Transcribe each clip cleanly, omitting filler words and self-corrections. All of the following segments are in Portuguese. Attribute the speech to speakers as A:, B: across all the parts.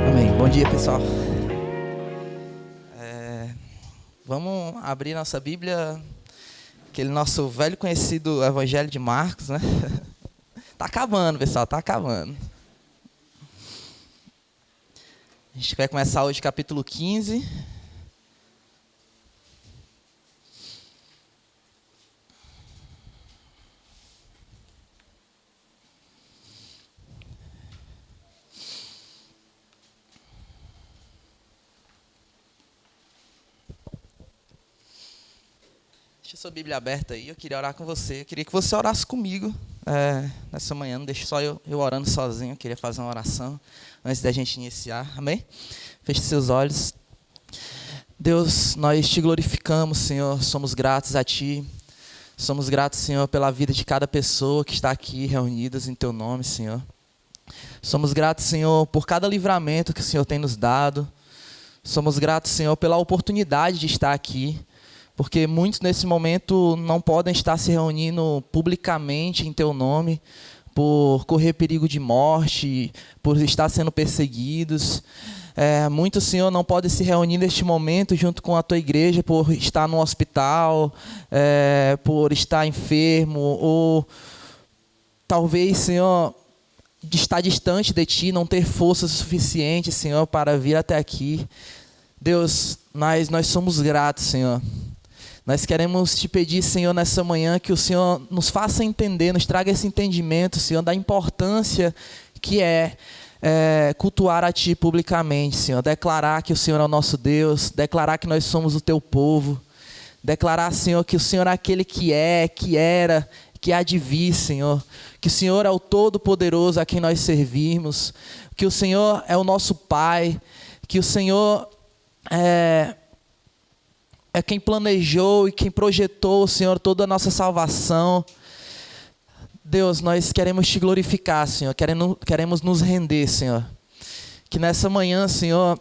A: Amém. Bom dia, pessoal. Vamos abrir nossa Bíblia, aquele nosso velho conhecido Evangelho de Marcos, né? Tá acabando, pessoal, tá acabando. A gente vai começar hoje capítulo 15. Deixa a sua Bíblia aberta aí, eu queria orar com você. Eu queria que você orasse comigo nessa manhã, não deixe só eu orando sozinho. Eu queria fazer uma oração antes da gente iniciar, amém? Feche seus olhos. Deus, nós te glorificamos, Senhor, somos gratos a Ti. Somos gratos, Senhor, pela vida de cada pessoa que está aqui reunidas em Teu nome, Senhor. Somos gratos, Senhor, por cada livramento que o Senhor tem nos dado. Somos gratos, Senhor, pela oportunidade de estar aqui. Porque muitos nesse momento não podem estar se reunindo publicamente em Teu nome, por correr perigo de morte, por estar sendo perseguidos. Muitos, Senhor, não podem se reunir neste momento junto com a Tua igreja por estar no hospital, por estar enfermo, ou talvez, Senhor, de estar distante de Ti, não ter força suficiente, Senhor, para vir até aqui. Deus, nós somos gratos, Senhor. Nós queremos Te pedir, Senhor, nessa manhã, que o Senhor nos faça entender, nos traga esse entendimento, Senhor, da importância que é cultuar a Ti publicamente, Senhor. Declarar que o Senhor é o nosso Deus, declarar que nós somos o Teu povo, declarar, Senhor, que o Senhor é aquele que é, que era, que há de vir, Senhor. Que o Senhor é o Todo-Poderoso a quem nós servimos, que o Senhor é o nosso Pai, que o Senhor é quem planejou e quem projetou, Senhor, toda a nossa salvação. Deus, nós queremos Te glorificar, Senhor, queremos nos render, Senhor. Que nessa manhã, Senhor,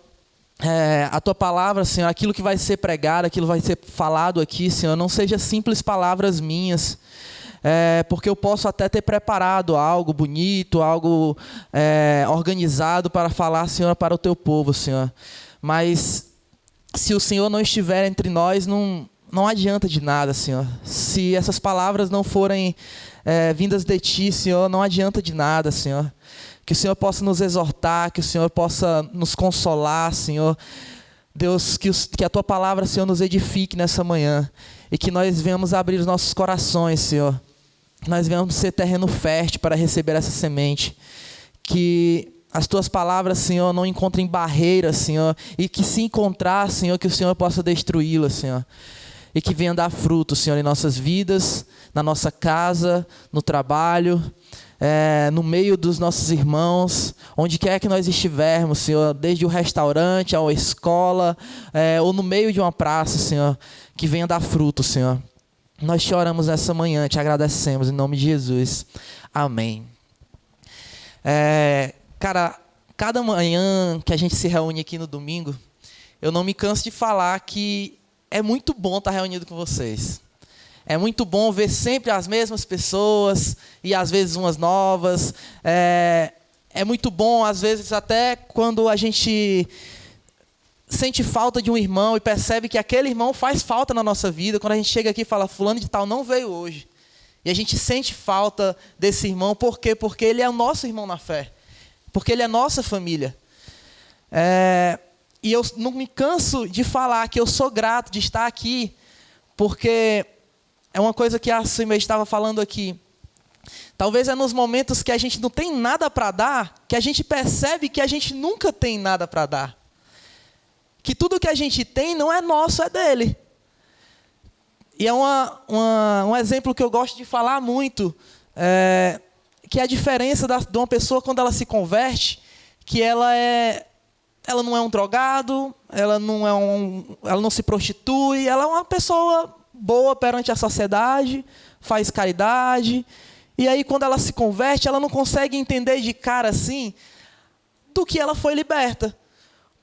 A: a Tua palavra, Senhor, aquilo que vai ser pregado, aquilo que vai ser falado aqui, Senhor, não seja simples palavras minhas, porque eu posso até ter preparado algo bonito, algo organizado para falar, Senhor, para o Teu povo, Senhor. Mas se o Senhor não estiver entre nós, não adianta de nada, Senhor. Se essas palavras não forem vindas de Ti, Senhor, não adianta de nada, Senhor. Que o Senhor possa nos exortar, que o Senhor possa nos consolar, Senhor. Deus, que a Tua palavra, Senhor, nos edifique nessa manhã. E que nós venhamos abrir os nossos corações, Senhor. Nós venhamos ser terreno fértil para receber essa semente. Que as Tuas palavras, Senhor, não encontrem barreiras, Senhor. E que se encontrar, Senhor, que o Senhor possa destruí-las, Senhor. E que venha dar fruto, Senhor, em nossas vidas, na nossa casa, no trabalho, no meio dos nossos irmãos, onde quer que nós estivermos, Senhor, desde o restaurante, à escola, ou no meio de uma praça, Senhor, que venha dar fruto, Senhor. Nós te oramos nessa manhã, te agradecemos, em nome de Jesus. Amém. Cara, cada manhã que a gente se reúne aqui no domingo, eu não me canso de falar que é muito bom estar reunido com vocês. É muito bom ver sempre as mesmas pessoas e às vezes umas novas. É muito bom, às vezes, até quando a gente sente falta de um irmão e percebe que aquele irmão faz falta na nossa vida. Quando a gente chega aqui e fala, fulano de tal não veio hoje. E a gente sente falta desse irmão. Por quê? Porque ele é o nosso irmão na fé. Porque ele é nossa família. E eu não me canso de falar que eu sou grato de estar aqui, porque é uma coisa que a Sima estava falando aqui. Talvez é nos momentos que a gente não tem nada para dar, que a gente percebe que a gente nunca tem nada para dar. Que tudo que a gente tem não é nosso, é dele. E é um exemplo que eu gosto de falar muito, que é a diferença de uma pessoa quando ela se converte, que ela não é um drogado, ela não se prostitui, ela é uma pessoa boa perante a sociedade, faz caridade. E aí, quando ela se converte, ela não consegue entender de cara assim do que ela foi liberta.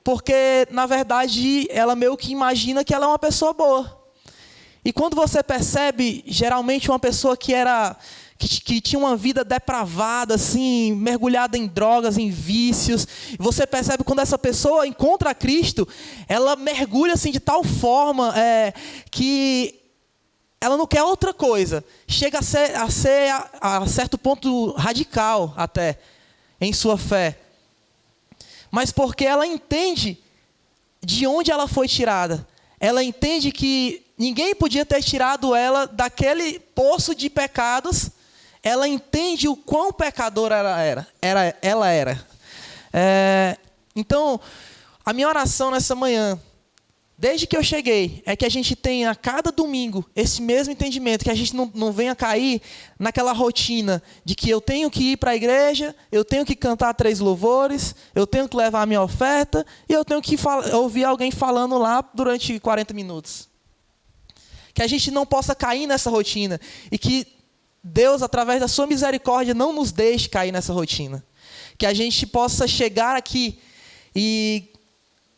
A: Porque, na verdade, ela meio que imagina que ela é uma pessoa boa. E quando você percebe, geralmente, uma pessoa que tinha uma vida depravada, assim, mergulhada em drogas, em vícios, você percebe quando essa pessoa encontra Cristo, ela mergulha assim, de tal forma que ela não quer outra coisa. Chega a certo ponto radical até em sua fé. Mas porque ela entende de onde ela foi tirada. Ela entende que ninguém podia ter tirado ela daquele poço de pecados. Ela entende o quão pecadora ela era. Então, a minha oração nessa manhã, desde que eu cheguei, é que a gente tenha a cada domingo esse mesmo entendimento, que a gente não venha cair naquela rotina de que eu tenho que ir para a igreja, eu tenho que cantar 3 louvores, eu tenho que levar a minha oferta e eu tenho que ouvir alguém falando lá durante 40 minutos. Que a gente não possa cair nessa rotina e que Deus, através da sua misericórdia, não nos deixe cair nessa rotina. Que a gente possa chegar aqui e...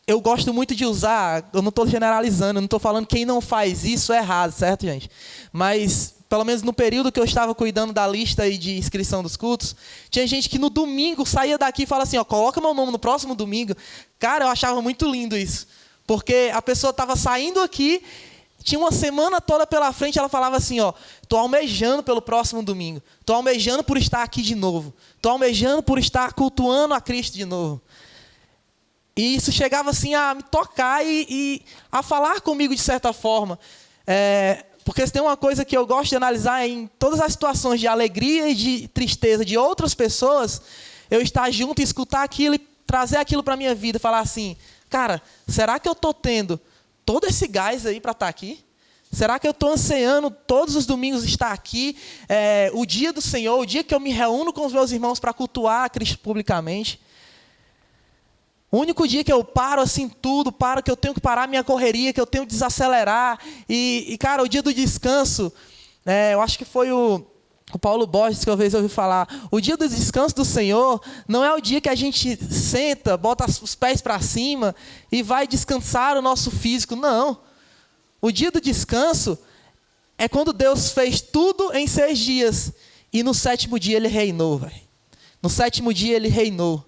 A: Eu gosto muito de usar, eu não estou generalizando, eu não estou falando que quem não faz isso é errado, certo, gente? Mas, pelo menos no período que eu estava cuidando da lista e de inscrição dos cultos, tinha gente que no domingo saía daqui e falava assim, ó, coloca meu nome no próximo domingo. Cara, eu achava muito lindo isso. Porque a pessoa estava saindo aqui, tinha uma semana toda pela frente, ela falava assim, ó, estou almejando pelo próximo domingo, estou almejando por estar aqui de novo, estou almejando por estar cultuando a Cristo de novo. E isso chegava assim a me tocar e a falar comigo de certa forma. Porque se tem uma coisa que eu gosto de analisar em todas as situações de alegria e de tristeza de outras pessoas, eu estar junto e escutar aquilo e trazer aquilo para a minha vida. Falar assim, cara, será que eu estou tendo todo esse gás aí para estar aqui? Será que eu estou ansiando todos os domingos estar aqui? O dia do Senhor, o dia que eu me reúno com os meus irmãos para cultuar a Cristo publicamente? O único dia que eu paro assim tudo, que eu tenho que parar minha correria, que eu tenho que desacelerar. E cara, o dia do descanso, eu acho que foi o Paulo Borges que uma vez eu ouvi falar. O dia do descanso do Senhor não é o dia que a gente senta, bota os pés para cima e vai descansar o nosso físico. Não. O dia do descanso é quando Deus fez tudo em 6 dias. E no 7º dia Ele reinou, velho. No 7º dia Ele reinou.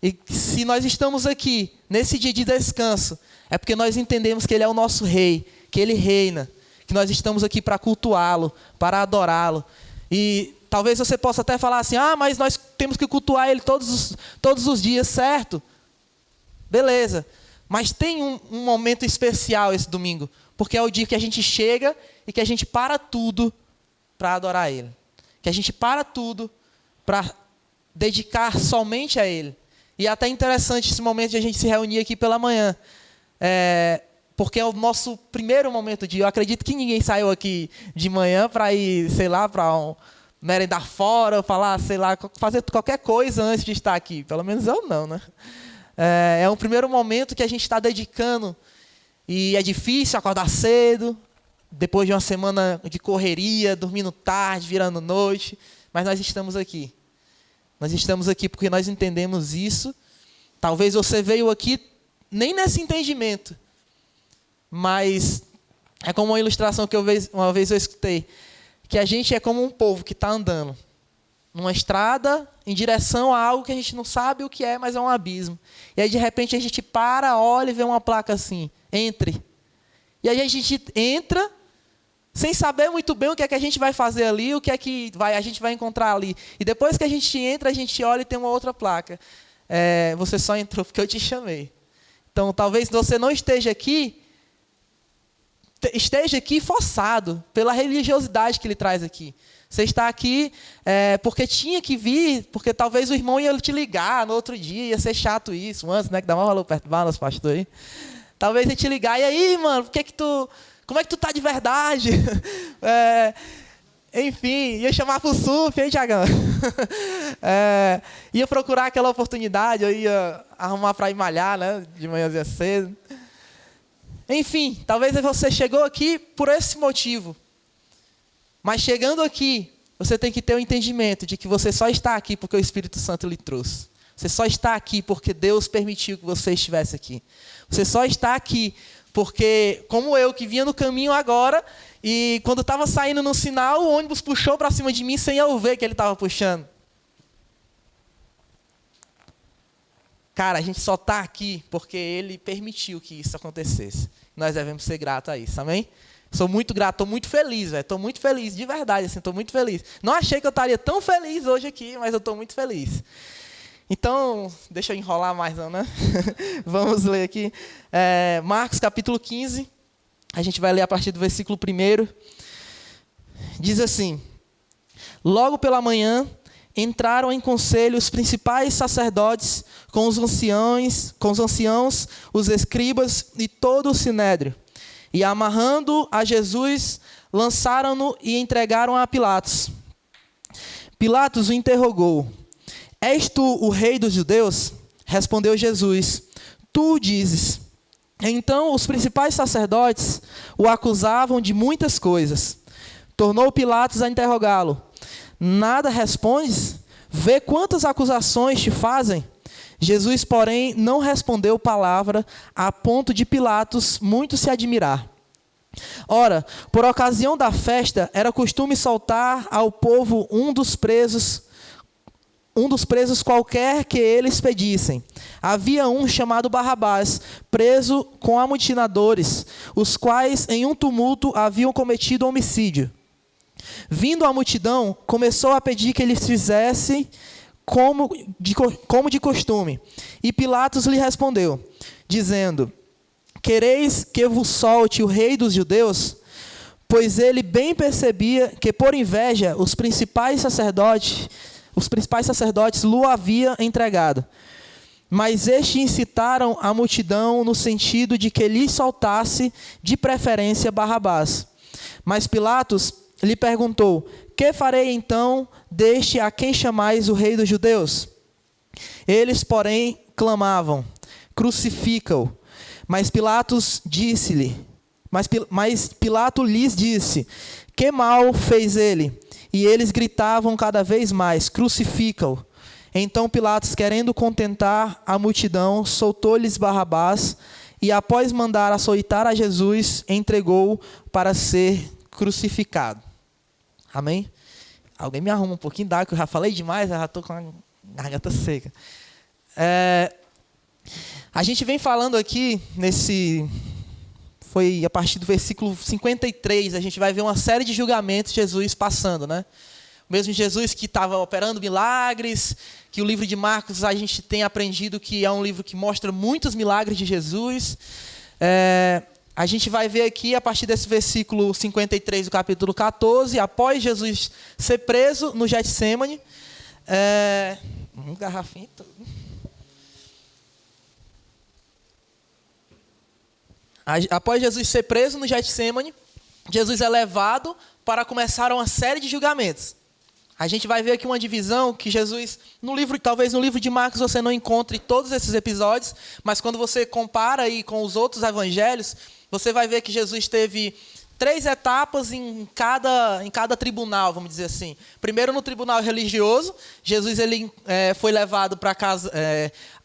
A: E se nós estamos aqui, nesse dia de descanso, é porque nós entendemos que Ele é o nosso Rei, que Ele reina, que nós estamos aqui para cultuá-lo, para adorá-lo. E talvez você possa até falar assim, mas nós temos que cultuar Ele todos os dias, certo? Beleza. Mas tem um momento especial esse domingo, porque é o dia que a gente chega e que a gente para tudo para adorar Ele. Que a gente para tudo para dedicar somente a Ele. E é até interessante esse momento de a gente se reunir aqui pela manhã. Porque é o nosso primeiro momento de... Eu acredito que ninguém saiu aqui de manhã para ir, sei lá, para merendar fora, falar, sei lá, fazer qualquer coisa antes de estar aqui. Pelo menos eu não, né? É um primeiro momento que a gente está dedicando. E é difícil acordar cedo, depois de uma semana de correria, dormindo tarde, virando noite. Mas nós estamos aqui. Nós estamos aqui porque nós entendemos isso. Talvez você veio aqui nem nesse entendimento. Mas é como uma ilustração que uma vez eu escutei. Que a gente é como um povo que está andando numa estrada em direção a algo que a gente não sabe o que é, mas é um abismo. E aí de repente a gente para, olha e vê uma placa assim, entre. E aí a gente entra... sem saber muito bem o que é que a gente vai fazer ali, o que é que a gente vai encontrar ali. E depois que a gente entra, a gente olha e tem uma outra placa. Você só entrou porque eu te chamei. Então, talvez você não esteja aqui forçado pela religiosidade que ele traz aqui. Você está aqui porque tinha que vir, porque talvez o irmão ia te ligar no outro dia, ia ser chato isso, antes, né, que dá maior valor perturbar nosso pastor aí. Talvez ele te ligar, e aí, mano, como é que tu tá de verdade? Enfim, ia chamar pro surf, hein, Thiagão? Ia procurar aquela oportunidade, eu ia arrumar para ir malhar, né, de manhãzinha cedo. Enfim, talvez você chegou aqui por esse motivo. Mas chegando aqui, você tem que ter o entendimento de que você só está aqui porque o Espírito Santo lhe trouxe. Você só está aqui porque Deus permitiu que você estivesse aqui. Você só está aqui Porque, como eu que vinha no caminho agora, e quando estava saindo no sinal, o ônibus puxou para cima de mim sem eu ver que ele estava puxando. Cara, a gente só está aqui porque ele permitiu que isso acontecesse. Nós devemos ser gratos a isso, amém? Sou muito grato, estou muito feliz, velho. Estou muito feliz, de verdade, assim, estou muito feliz. Não achei que eu estaria tão feliz hoje aqui, mas eu estou muito feliz. Então, deixa eu enrolar mais não, né? Vamos ler aqui. Marcos capítulo 15. A gente vai ler a partir do versículo 1. Diz assim: Logo pela manhã, entraram em conselho os principais sacerdotes com os anciãos, os escribas e todo o sinédrio. E amarrando a Jesus, lançaram-no e entregaram a Pilatos. Pilatos o interrogou: És tu o rei dos judeus? Respondeu Jesus: Tu o dizes. Então os principais sacerdotes o acusavam de muitas coisas. Tornou Pilatos a interrogá-lo: Nada respondes? Vê quantas acusações te fazem. Jesus, porém, não respondeu palavra, a ponto de Pilatos muito se admirar. Ora, por ocasião da festa, era costume soltar ao povo um dos presos qualquer que eles pedissem. Havia um chamado Barrabás, preso com amotinadores, os quais em um tumulto haviam cometido homicídio. Vindo a multidão, começou a pedir que eles fizessem como de costume. E Pilatos lhe respondeu, dizendo: Quereis que vos solte o rei dos judeus? Pois ele bem percebia que por inveja os principais sacerdotes lhe havia entregado. Mas estes incitaram a multidão no sentido de que lhe soltasse de preferência Barrabás. Mas Pilatos lhe perguntou: Que farei então deste a quem chamais o rei dos judeus? Eles, porém, clamavam: Crucifica-o. Mas Pilato lhes disse: Que mal fez ele? E eles gritavam cada vez mais: Crucifica-o. Então Pilatos, querendo contentar a multidão, soltou-lhes Barrabás e, após mandar açoitar a Jesus, entregou-o para ser crucificado. Amém? Alguém me arruma um pouquinho d'água, que eu já falei demais, eu já estou com a garganta seca. A gente vem falando aqui, foi a partir do versículo 53, a gente vai ver uma série de julgamentos de Jesus passando, né? O mesmo Jesus que estava operando milagres, que o livro de Marcos a gente tem aprendido que é um livro que mostra muitos milagres de Jesus. A gente vai ver aqui, a partir desse versículo 53 do capítulo 14, após Jesus ser preso no Getsêmani, garrafinha todo. Após Jesus ser preso no Getsêmani, Jesus é levado para começar uma série de julgamentos. A gente vai ver aqui uma divisão que Jesus, talvez no livro de Marcos você não encontre todos esses episódios, mas quando você compara aí com os outros evangelhos, você vai ver que Jesus teve 3 etapas em cada tribunal, vamos dizer assim. Primeiro, no tribunal religioso, Jesus foi levado para casa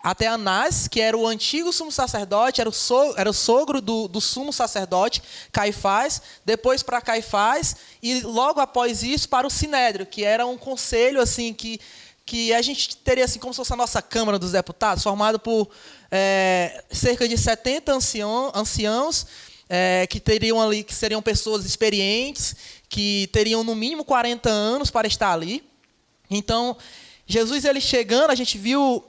A: até Anás, que era o antigo sumo sacerdote, era o sogro do sumo sacerdote, Caifás. Depois para Caifás e logo após isso para o Sinédrio, que era um conselho assim que a gente teria assim como se fosse a nossa Câmara dos Deputados, formado por cerca de 70 anciãos, que seriam pessoas experientes, que teriam no mínimo 40 anos para estar ali. Então, Jesus ele chegando, a gente viu,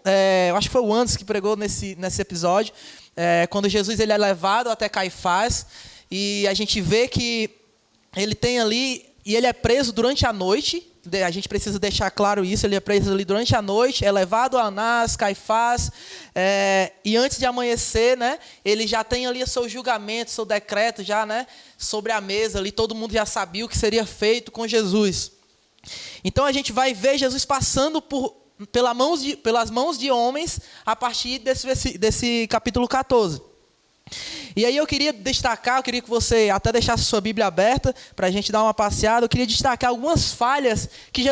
A: acho que foi o Anderson que pregou nesse episódio, quando Jesus ele é levado até Caifás, e a gente vê que ele tem ali, e ele é preso durante a noite. A gente precisa deixar claro isso, ele é preso ali durante a noite, é levado a Anás, Caifás, e antes de amanhecer, né, ele já tem ali o seu julgamento, seu decreto já, né, sobre a mesa ali, todo mundo já sabia o que seria feito com Jesus. Então a gente vai ver Jesus passando pelas mãos de homens a partir desse capítulo 14. E aí eu queria que você até deixasse sua Bíblia aberta para a gente dar uma passeada. Eu queria destacar algumas falhas que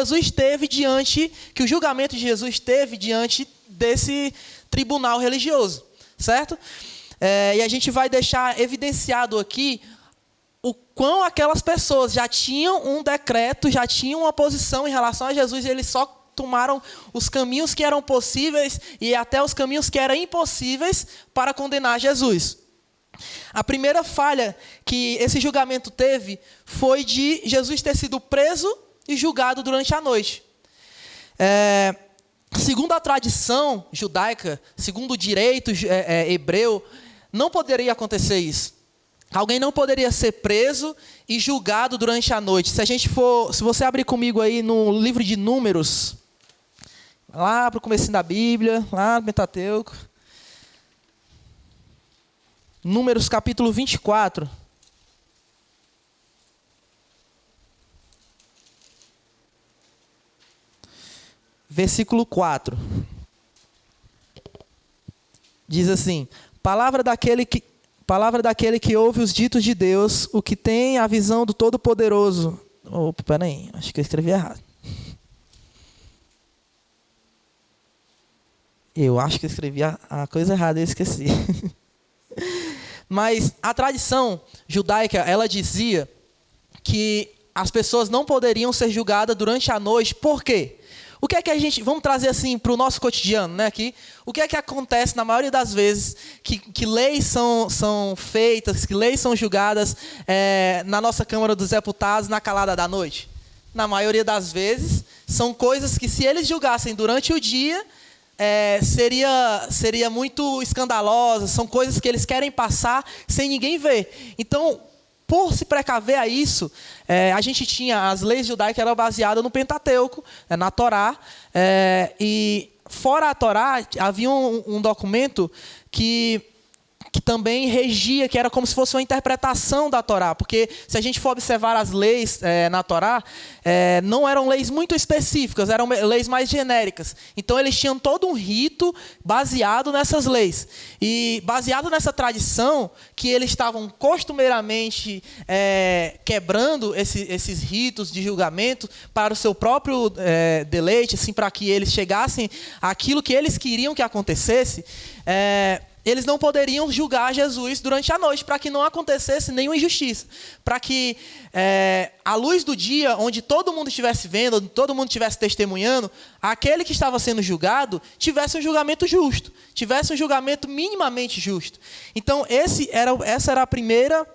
A: que o julgamento de Jesus teve diante desse tribunal religioso, certo? E a gente vai deixar evidenciado aqui o quão aquelas pessoas já tinham um decreto, já tinham uma posição em relação a Jesus, e eles só tomaram os caminhos que eram possíveis e até os caminhos que eram impossíveis para condenar Jesus. A primeira falha que esse julgamento teve foi de Jesus ter sido preso e julgado durante a noite. Segundo a tradição judaica, segundo o direito hebreu, não poderia acontecer isso. Alguém não poderia ser preso e julgado durante a noite. Se você abrir comigo aí no livro de Números, lá para o comecinho da Bíblia, lá no Pentateuco, Números capítulo 24. Versículo 4. Diz assim: Palavra daquele que ouve os ditos de Deus, o que tem a visão do Todo-Poderoso. Opa, peraí, acho que eu escrevi errado. Eu acho que eu escrevi a coisa errada, eu esqueci. Mas a tradição judaica, ela dizia que as pessoas não poderiam ser julgadas durante a noite. Por quê? O que é que a gente... Vamos trazer assim para o nosso cotidiano, né? Aqui. O que é que acontece na maioria das vezes que leis são feitas, que leis são julgadas na nossa Câmara dos Deputados na calada da noite? Na maioria das vezes, são coisas que se eles julgassem durante o dia, seria muito escandalosa, são coisas que eles querem passar sem ninguém ver. Então, por se precaver a isso, a gente tinha as leis judaicas que eram baseadas no Pentateuco, na Torá, e fora a Torá havia um documento que também regia, que era como se fosse uma interpretação da Torá, porque se a gente for observar as leis na Torá, não eram leis muito específicas, eram leis mais genéricas. Então eles tinham todo um rito baseado nessas leis. E baseado nessa tradição, que eles estavam costumeiramente quebrando esses ritos de julgamento para o seu próprio deleite, assim, para que eles chegassem àquilo que eles queriam que acontecesse, eles não poderiam julgar Jesus durante a noite, para que não acontecesse nenhuma injustiça. Para que, à luz do dia, onde todo mundo estivesse vendo, onde todo mundo estivesse testemunhando, aquele que estava sendo julgado tivesse um julgamento justo, tivesse um julgamento minimamente justo. Então, essa era a primeira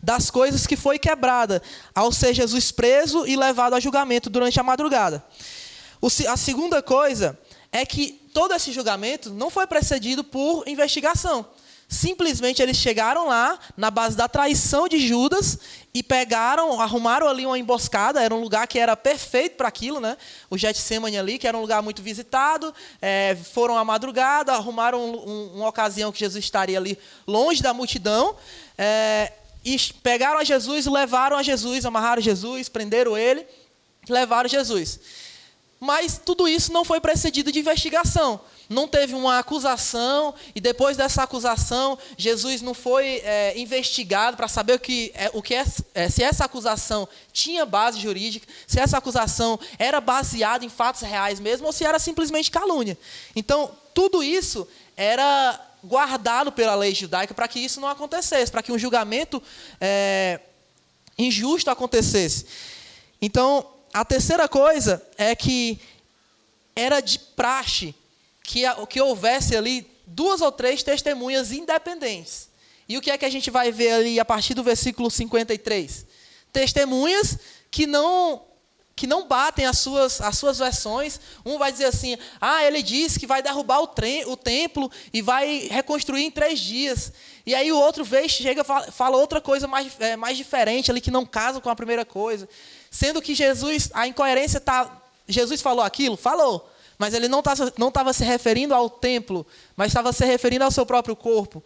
A: das coisas que foi quebrada, ao ser Jesus preso e levado a julgamento durante a madrugada. A segunda coisa é que todo esse julgamento não foi precedido por investigação. Simplesmente eles chegaram lá, na base da traição de Judas, e arrumaram ali uma emboscada. Era um lugar que era perfeito para aquilo, né? O Getsemane ali, que era um lugar muito visitado. Foram à madrugada, arrumaram uma ocasião que Jesus estaria ali longe da multidão. E pegaram a Jesus, levaram a Jesus, amarraram Jesus, prenderam ele, levaram Jesus. Mas tudo isso não foi precedido de investigação. Não teve uma acusação, e depois dessa acusação, Jesus não foi investigado para saber se essa acusação tinha base jurídica, se essa acusação era baseada em fatos reais mesmo, ou se era simplesmente calúnia. Então, tudo isso era guardado pela lei judaica para que isso não acontecesse, para que um julgamento injusto acontecesse. Então, a terceira coisa é que era de praxe que houvesse ali 2 ou 3 testemunhas independentes. E o que é que a gente vai ver ali a partir do versículo 53? Testemunhas que não batem as suas versões. Um vai dizer assim: ele disse que vai derrubar o templo e vai reconstruir em 3 dias. E aí o outro chega e fala outra coisa mais diferente ali, que não casa com a primeira coisa. Sendo que a incoerência está... Jesus falou aquilo? Falou. Mas ele não estava se referindo ao templo, mas estava se referindo ao seu próprio corpo.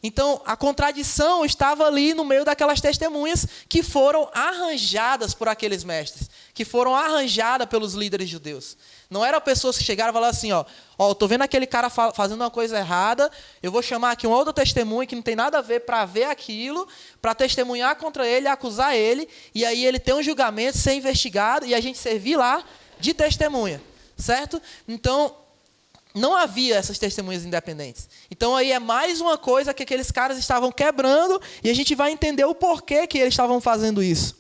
A: Então, a contradição estava ali no meio daquelas testemunhas que foram arranjadas por aqueles mestres, que foram arranjadas pelos líderes judeus. Não eram pessoas que chegaram e falaram assim: eu estou vendo aquele cara fazendo uma coisa errada, eu vou chamar aqui um outro testemunho que não tem nada a ver para ver aquilo, para testemunhar contra ele, acusar ele, e aí ele tem um julgamento, ser investigado, e a gente servir lá de testemunha, certo? Então, não havia essas testemunhas independentes. Então aí é mais uma coisa que aqueles caras estavam quebrando, e a gente vai entender o porquê que eles estavam fazendo isso.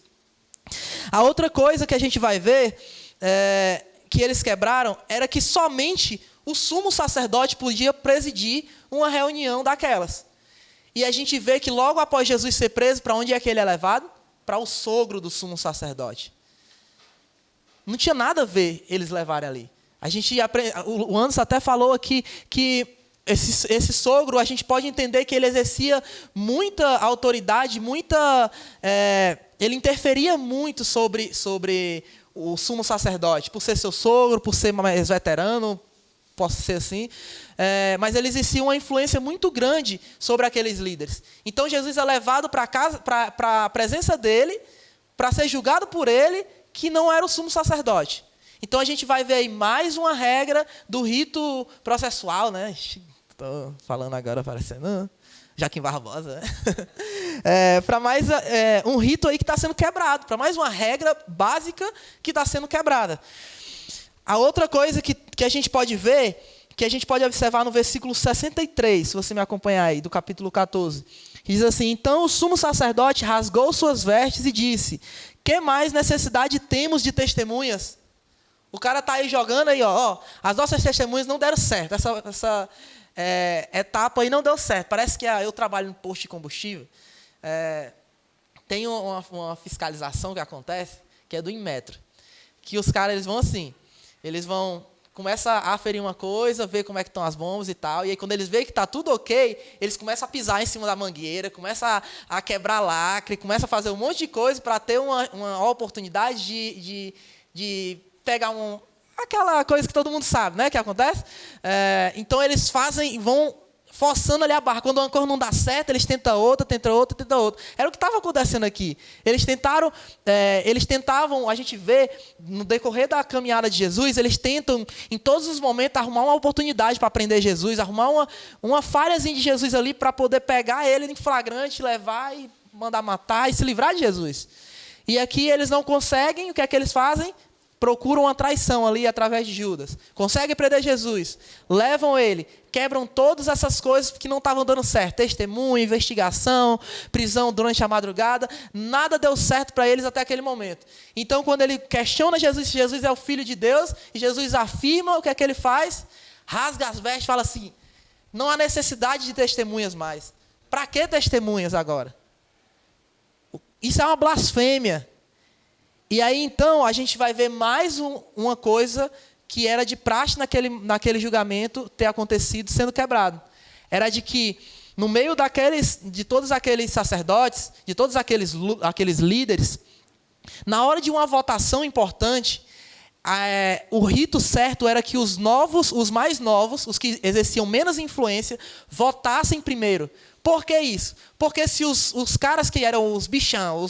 A: A outra coisa que a gente vai ver que eles quebraram era que somente o sumo sacerdote podia presidir uma reunião daquelas. E a gente vê que logo após Jesus ser preso, para onde é que ele é levado? Para o sogro do sumo sacerdote. Não tinha nada a ver eles levarem ali. O Anderson até falou aqui que esse sogro, a gente pode entender que ele exercia muita autoridade, ele interferia muito sobre o sumo sacerdote, por ser seu sogro, por ser mais veterano, possa ser assim, mas ele exercia uma influência muito grande sobre aqueles líderes. Então Jesus é levado para a presença dele, para ser julgado por ele, que não era o sumo sacerdote. Então a gente vai ver aí mais uma regra do rito processual, né? Estou falando agora parecendo Joaquim Barbosa, né? Para mais um rito aí que está sendo quebrado, para mais uma regra básica que está sendo quebrada. A outra coisa que a gente pode ver, que a gente pode observar no versículo 63, se você me acompanhar aí, do capítulo 14, diz assim: então o sumo sacerdote rasgou suas vestes e disse: que mais necessidade temos de testemunhas? O cara está aí jogando aí, as nossas testemunhas não deram certo, essa etapa aí não deu certo. Parece que eu trabalho no posto de combustível, tem uma fiscalização que acontece, que é do Inmetro, que os caras eles vão assim, começa a aferir uma coisa, ver como é que estão as bombas e tal, e aí quando eles veem que está tudo ok, eles começam a pisar em cima da mangueira, começam a quebrar lacre, começam a fazer um monte de coisa para ter uma oportunidade de pegar aquela coisa que todo mundo sabe, né, que acontece. Então eles vão forçando ali a barra. Quando uma coisa não dá certo, eles tentam outra. Era o que estava acontecendo aqui. Eles tentavam, a gente vê, no decorrer da caminhada de Jesus, eles tentam, em todos os momentos, arrumar uma oportunidade para prender Jesus, arrumar uma falhazinha de Jesus ali para poder pegar ele em flagrante, levar e mandar matar e se livrar de Jesus. E aqui eles não conseguem, o que é que eles fazem? Procuram uma traição ali através de Judas. Conseguem prender Jesus. Levam ele. Quebram todas essas coisas que não estavam dando certo. Testemunho, investigação, prisão durante a madrugada. Nada deu certo para eles até aquele momento. Então, quando ele questiona Jesus, se Jesus é o Filho de Deus, e Jesus afirma, o que é que ele faz? Rasga as vestes e fala assim: não há necessidade de testemunhas mais. Para que testemunhas agora? Isso é uma blasfêmia. E aí, então, a gente vai ver mais uma coisa que era de praxe naquele julgamento ter acontecido, sendo quebrado. Era de que, no meio de todos aqueles sacerdotes, de todos aqueles líderes, na hora de uma votação importante, o rito certo era que os mais novos, os que exerciam menos influência, votassem primeiro. Por que isso? Porque se os caras que eram os bichão,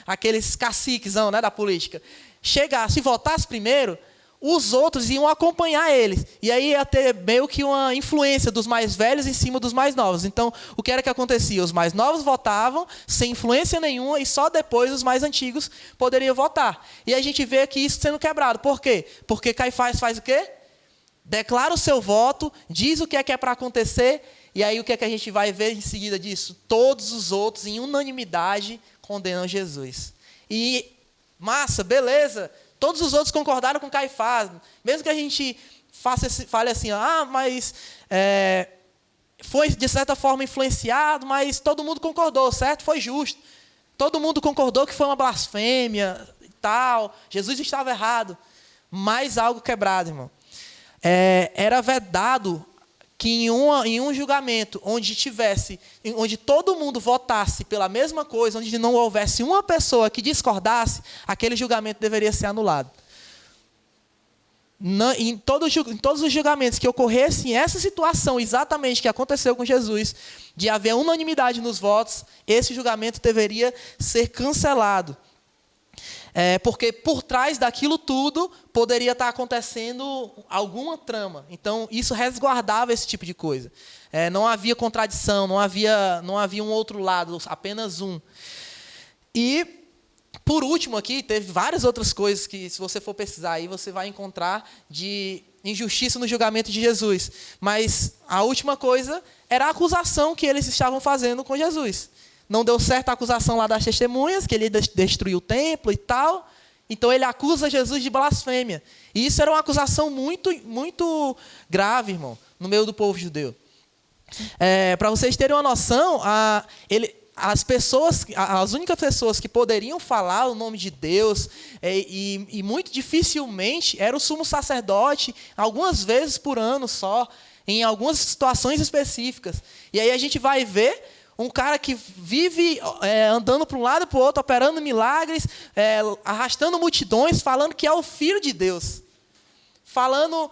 A: aqueles caciques, né, da política, chegassem e votassem primeiro, os outros iam acompanhar eles. E aí ia ter meio que uma influência dos mais velhos em cima dos mais novos. Então, o que era que acontecia? Os mais novos votavam sem influência nenhuma e só depois os mais antigos poderiam votar. E a gente vê aqui isso sendo quebrado. Por quê? Porque Caifás faz o quê? Declara o seu voto, diz o que é para acontecer. E aí o que é que a gente vai ver em seguida disso? Todos os outros, em unanimidade, condenam Jesus. E, massa, beleza, todos os outros concordaram com Caifás. Mesmo que a gente fale assim, mas foi de certa forma influenciado, mas todo mundo concordou, certo? Foi justo. Todo mundo concordou que foi uma blasfêmia e tal. Jesus estava errado. Mais algo quebrado, irmão. Era vedado que em um julgamento onde todo mundo votasse pela mesma coisa, onde não houvesse uma pessoa que discordasse, aquele julgamento deveria ser anulado. Em todos os julgamentos que ocorressem essa situação exatamente que aconteceu com Jesus, de haver unanimidade nos votos, esse julgamento deveria ser cancelado. Porque por trás daquilo tudo poderia estar acontecendo alguma trama. Então, isso resguardava esse tipo de coisa. Não havia contradição, não havia um outro lado, apenas um. E, por último aqui, teve várias outras coisas que, se você for pesquisar aí, você vai encontrar de
B: injustiça no julgamento de Jesus. Mas a última coisa era a acusação que eles estavam fazendo com Jesus. Não deu certo a acusação lá das testemunhas, que ele destruiu o templo e tal. Então ele acusa Jesus de blasfêmia. E isso era uma acusação muito, muito grave, irmão, no meio do povo judeu. Para vocês terem uma noção, as únicas pessoas que poderiam falar o nome de Deus, e muito dificilmente, era o sumo sacerdote, algumas vezes por ano só, em algumas situações específicas. E aí a gente vai ver um cara que vive andando para um lado e para o outro, operando milagres, arrastando multidões, falando que é o Filho de Deus. Falando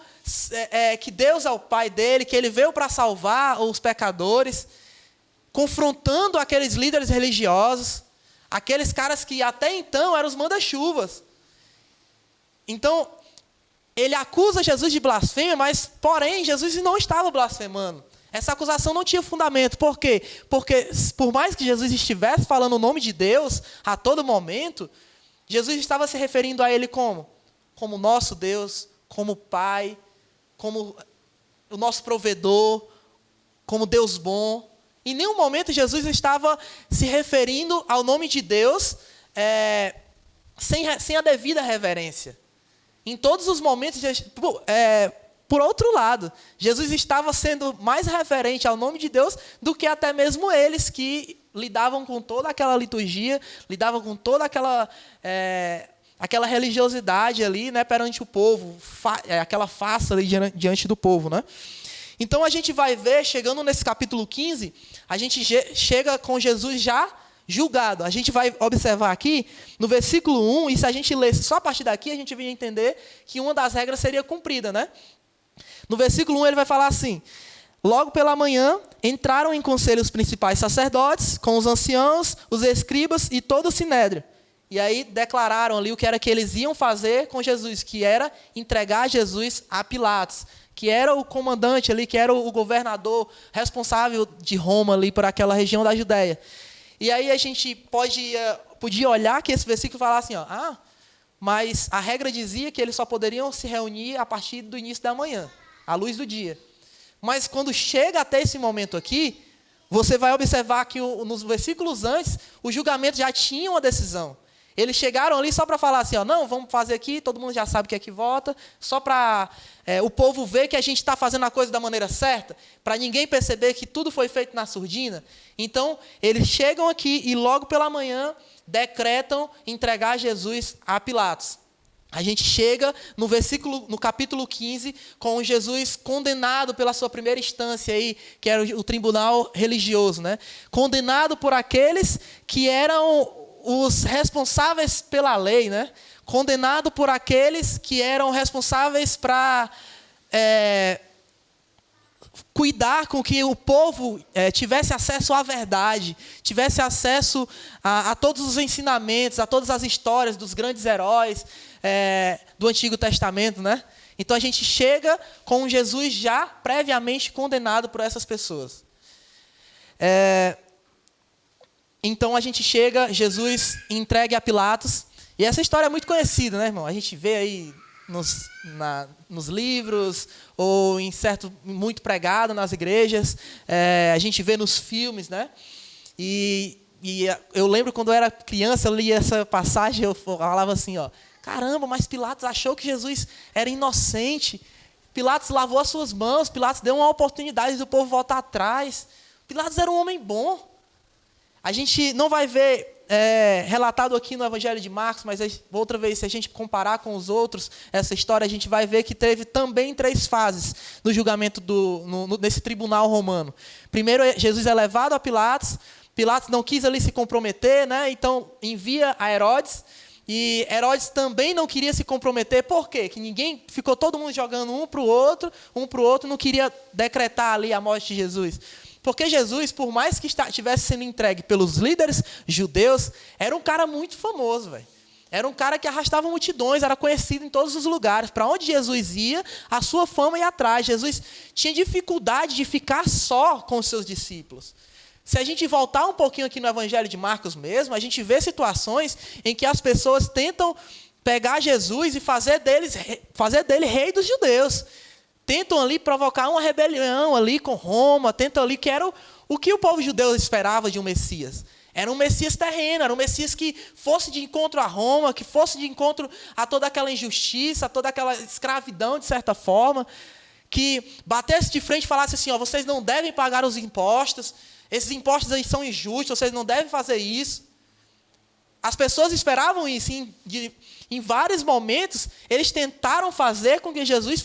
B: que Deus é o Pai dele, que ele veio para salvar os pecadores, confrontando aqueles líderes religiosos, aqueles caras que até então eram os manda-chuvas. Então, ele acusa Jesus de blasfêmia, mas, porém, Jesus não estava blasfemando. Essa acusação não tinha fundamento. Por quê? Porque, por mais que Jesus estivesse falando o nome de Deus a todo momento, Jesus estava se referindo a ele como? Como nosso Deus, como Pai, como o nosso provedor, como Deus bom. Em nenhum momento Jesus estava se referindo ao nome de Deus sem a devida reverência. Em todos os momentos, por outro lado, Jesus estava sendo mais referente ao nome de Deus do que até mesmo eles que lidavam com toda aquela liturgia, lidavam com toda aquela religiosidade ali, né, perante o povo, aquela farsa ali diante do povo, né? Então a gente vai ver, chegando nesse capítulo 15, a gente chega com Jesus já julgado. A gente vai observar aqui, no versículo 1, e se a gente lesse só a partir daqui, a gente vai entender que uma das regras seria cumprida, né? No versículo 1 ele vai falar assim: logo pela manhã, entraram em conselho os principais sacerdotes, com os anciãos, os escribas e todo o sinédrio. E aí declararam ali o que era que eles iam fazer com Jesus, que era entregar Jesus a Pilatos, que era o comandante ali, que era o governador responsável de Roma ali por aquela região da Judéia. E aí a gente podia olhar que esse versículo fala assim, mas a regra dizia que eles só poderiam se reunir a partir do início da manhã, à luz do dia. Mas quando chega até esse momento aqui, você vai observar que nos versículos antes, o julgamento já tinha uma decisão. Eles chegaram ali só para falar assim, não, vamos fazer aqui, todo mundo já sabe o que é que vota, só para o povo ver que a gente está fazendo a coisa da maneira certa, para ninguém perceber que tudo foi feito na surdina. Então, eles chegam aqui e logo pela manhã decretam entregar Jesus a Pilatos. A gente chega no capítulo 15, com Jesus condenado pela sua primeira instância, aí, que era o tribunal religioso, né? Condenado por aqueles que eram os responsáveis pela lei, né? Condenado por aqueles que eram responsáveis para cuidar com que o povo tivesse acesso à verdade, tivesse acesso a todos os ensinamentos, a todas as histórias dos grandes heróis do Antigo Testamento, né? Então a gente chega com Jesus já previamente condenado por essas pessoas. Então a gente chega, Jesus entregue a Pilatos. E essa história é muito conhecida, né, irmão? A gente vê aí nos livros, ou muito pregado nas igrejas. A gente vê nos filmes, né? E eu lembro quando eu era criança, eu li essa passagem, eu falava assim, caramba, mas Pilatos achou que Jesus era inocente. Pilatos lavou as suas mãos, Pilatos deu uma oportunidade do povo voltar atrás. Pilatos era um homem bom. A gente não vai ver relatado aqui no Evangelho de Marcos, mas outra vez, se a gente comparar com os outros, essa história, a gente vai ver que teve também 3 fases no julgamento nesse tribunal romano. Primeiro, Jesus é levado a Pilatos. Pilatos não quis ali se comprometer, né? Então envia a Herodes. E Herodes também não queria se comprometer. Por quê? Ficou todo mundo jogando um para o outro, não queria decretar ali a morte de Jesus. Porque Jesus, por mais que estivesse sendo entregue pelos líderes judeus, era um cara muito famoso, velho. Era um cara que arrastava multidões, era conhecido em todos os lugares. Para onde Jesus ia, a sua fama ia atrás. Jesus tinha dificuldade de ficar só com os seus discípulos. Se a gente voltar um pouquinho aqui no Evangelho de Marcos mesmo, a gente vê situações em que as pessoas tentam pegar Jesus e fazer dele rei dos judeus. Tentam ali provocar uma rebelião ali com Roma, tentam ali que era o que o povo judeu esperava de um Messias. Era um Messias terreno, era um Messias que fosse de encontro a Roma, que fosse de encontro a toda aquela injustiça, a toda aquela escravidão, de certa forma, que batesse de frente e falasse assim, ó, vocês não devem pagar os impostos, esses impostos aí são injustos, vocês não devem fazer isso. As pessoas esperavam isso. Em vários momentos, eles tentaram fazer com que Jesus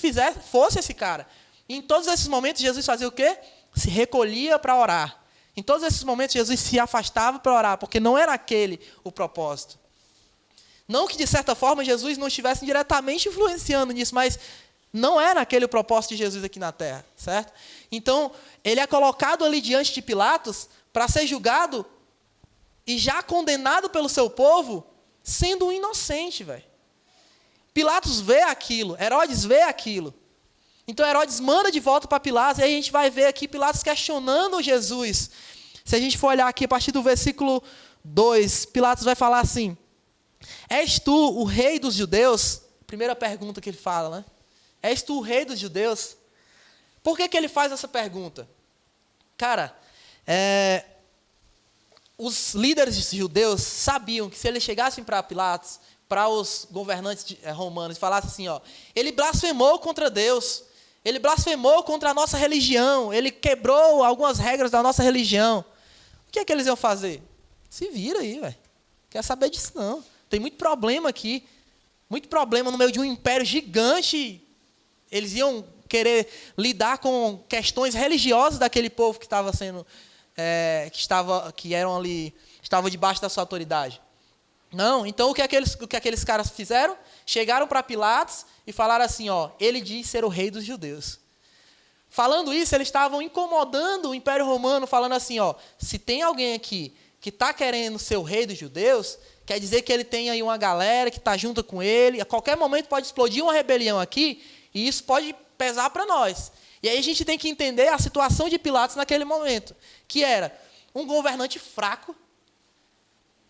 B: fosse esse cara. E em todos esses momentos, Jesus fazia o quê? Se recolhia para orar. Em todos esses momentos, Jesus se afastava para orar, porque não era aquele o propósito. Não que, de certa forma, Jesus não estivesse diretamente influenciando nisso, mas não era aquele o propósito de Jesus aqui na terra, certo? Então, ele é colocado ali diante de Pilatos para ser julgado e já condenado pelo seu povo, sendo um inocente, velho. Pilatos vê aquilo, Herodes vê aquilo. Então Herodes manda de volta para Pilatos, e aí a gente vai ver aqui Pilatos questionando Jesus. Se a gente for olhar aqui a partir do versículo 2, Pilatos vai falar assim: és tu o rei dos judeus? Primeira pergunta que ele fala, né? És tu o rei dos judeus? Por que ele faz essa pergunta? Cara, os líderes judeus sabiam que se eles chegassem para Pilatos, para os governantes romanos, e falassem assim, ó, ele blasfemou contra Deus, ele blasfemou contra a nossa religião, ele quebrou algumas regras da nossa religião. O que é que eles iam fazer? Se vira aí, velho. Quer saber disso não. Tem muito problema aqui, muito problema no meio de um império gigante. Eles iam querer lidar com questões religiosas daquele povo que estava sendo, estava debaixo da sua autoridade. Não, então o que aqueles caras fizeram? Chegaram para Pilatos e falaram assim, ó, ele diz ser o rei dos judeus. Falando isso, eles estavam incomodando o Império Romano, falando assim, ó, se tem alguém aqui que está querendo ser o rei dos judeus, quer dizer que ele tem aí uma galera que está junto com ele, a qualquer momento pode explodir uma rebelião aqui, e isso pode pesar para nós. E aí a gente tem que entender a situação de Pilatos naquele momento, que era um governante fraco.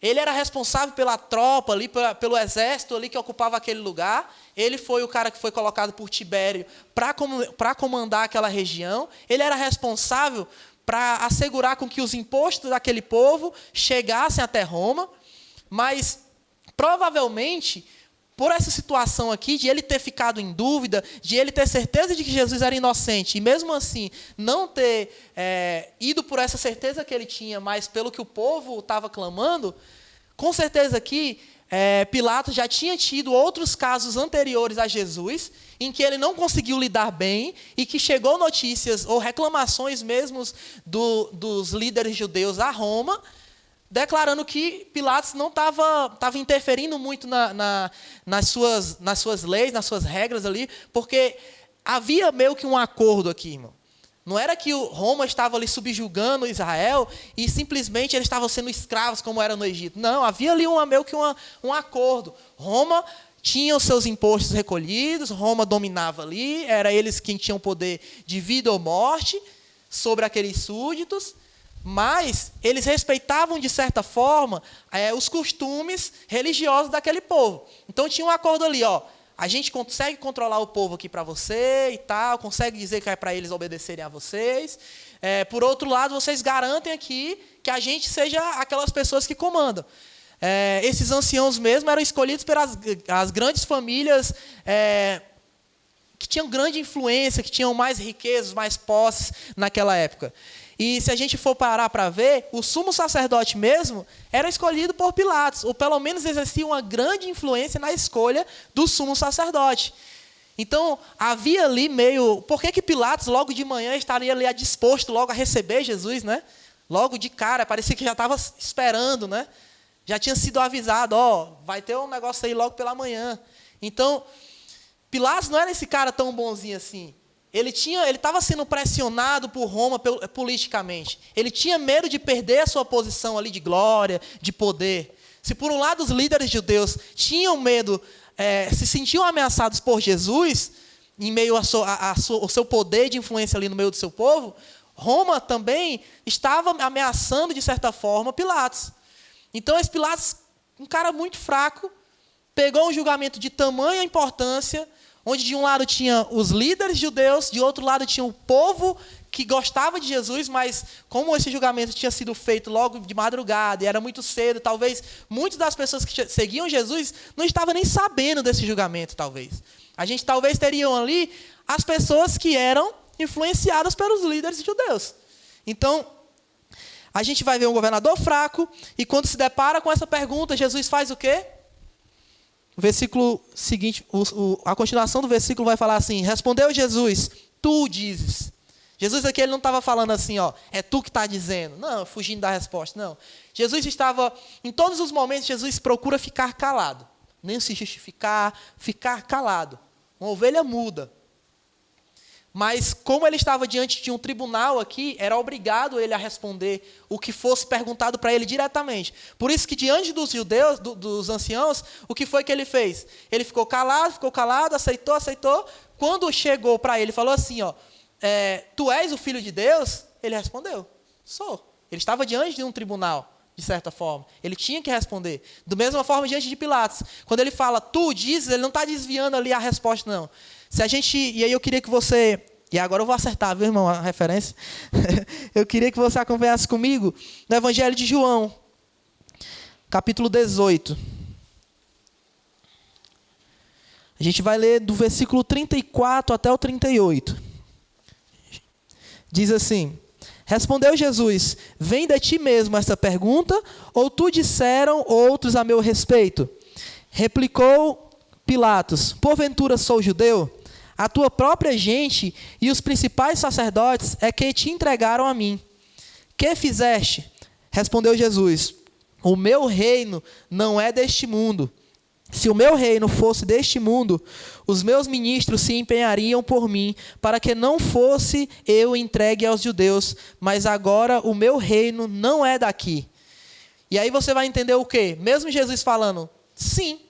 B: Ele era responsável pela tropa, ali, pelo exército ali que ocupava aquele lugar. Ele foi o cara que foi colocado por Tibério para comandar aquela região. Ele era responsável para assegurar com que os impostos daquele povo chegassem até Roma. Mas, provavelmente, por essa situação aqui, de ele ter ficado em dúvida, de ele ter certeza de que Jesus era inocente, e mesmo assim não ter ido por essa certeza que ele tinha, mas pelo que o povo estava clamando, com certeza aqui, Pilatos já tinha tido outros casos anteriores a Jesus, em que ele não conseguiu lidar bem, e que chegou notícias ou reclamações mesmo dos líderes judeus a Roma, declarando que Pilatos não estava interferindo muito nas suas leis, nas suas regras ali, porque havia meio que um acordo aqui, irmão. Não era que Roma estava ali subjugando Israel e simplesmente eles estavam sendo escravos como era no Egito. Não, havia ali meio que um acordo. Roma tinha os seus impostos recolhidos, Roma dominava ali, era eles quem tinham poder de vida ou morte sobre aqueles súditos, mas eles respeitavam, de certa forma, os costumes religiosos daquele povo. Então tinha um acordo ali, ó, a gente consegue controlar o povo aqui para você e tal, consegue dizer que é para eles obedecerem a vocês. Por outro lado, vocês garantem aqui que a gente seja aquelas pessoas que comandam. Esses anciãos mesmo eram escolhidos pelas as grandes famílias que tinham grande influência, que tinham mais riquezas, mais posses naquela época. E se a gente for parar para ver, o sumo sacerdote mesmo era escolhido por Pilatos, ou pelo menos exercia uma grande influência na escolha do sumo sacerdote. Então, havia ali meio... Por que Pilatos logo de manhã estaria ali disposto logo a receber Jesus, né? Logo de cara, parecia que já estava esperando, né? Já tinha sido avisado, ó, vai ter um negócio aí logo pela manhã. Então, Pilatos não era esse cara tão bonzinho assim. Ele estava sendo pressionado por Roma politicamente. Ele tinha medo de perder a sua posição ali de glória, de poder. Se por um lado os líderes judeus tinham medo, se sentiam ameaçados por Jesus, em meio ao seu poder de influência ali no meio do seu povo, Roma também estava ameaçando, de certa forma, Pilatos. Então esse Pilatos, um cara muito fraco, pegou um julgamento de tamanha importância, onde de um lado tinha os líderes judeus, de outro lado tinha o povo que gostava de Jesus, mas como esse julgamento tinha sido feito logo de madrugada e era muito cedo, talvez muitas das pessoas que seguiam Jesus não estavam nem sabendo desse julgamento, talvez. A gente talvez teriam ali as pessoas que eram influenciadas pelos líderes judeus. Então, a gente vai ver um governador fraco, e quando se depara com essa pergunta, Jesus faz o quê? O versículo seguinte, a continuação do versículo vai falar assim: respondeu Jesus, tu dizes. Jesus aqui ele não estava falando assim, ó, é tu que está dizendo. Não, fugindo da resposta, não. Jesus estava, em todos os momentos, Jesus procura ficar calado. Nem se justificar, ficar calado. Uma ovelha muda. Mas como ele estava diante de um tribunal aqui, era obrigado ele a responder o que fosse perguntado para ele diretamente. Por isso que diante dos judeus, dos anciãos, o que foi que ele fez? Ele ficou calado, aceitou. Quando chegou para ele, falou assim, ó, tu és o Filho de Deus? Ele respondeu, sou. Ele estava diante de um tribunal, de certa forma. Ele tinha que responder. Da mesma forma, diante de Pilatos. Quando ele fala, tu dizes, ele não está desviando ali a resposta, não. E aí eu queria que você... E agora eu vou acertar, viu, irmão, a referência? Eu queria que você acompanhasse comigo no Evangelho de João, capítulo 18. A gente vai ler do versículo 34 até o 38. Diz assim: respondeu Jesus, vem de ti mesmo esta pergunta, ou tu disseram outros a meu respeito? Replicou Pilatos, porventura sou judeu? A tua própria gente e os principais sacerdotes é que te entregaram a mim. Que fizeste? Respondeu Jesus, o meu reino não é deste mundo. Se o meu reino fosse deste mundo, os meus ministros se empenhariam por mim, para que não fosse eu entregue aos judeus, mas agora o meu reino não é daqui. E aí você vai entender o quê? Mesmo Jesus falando, sim,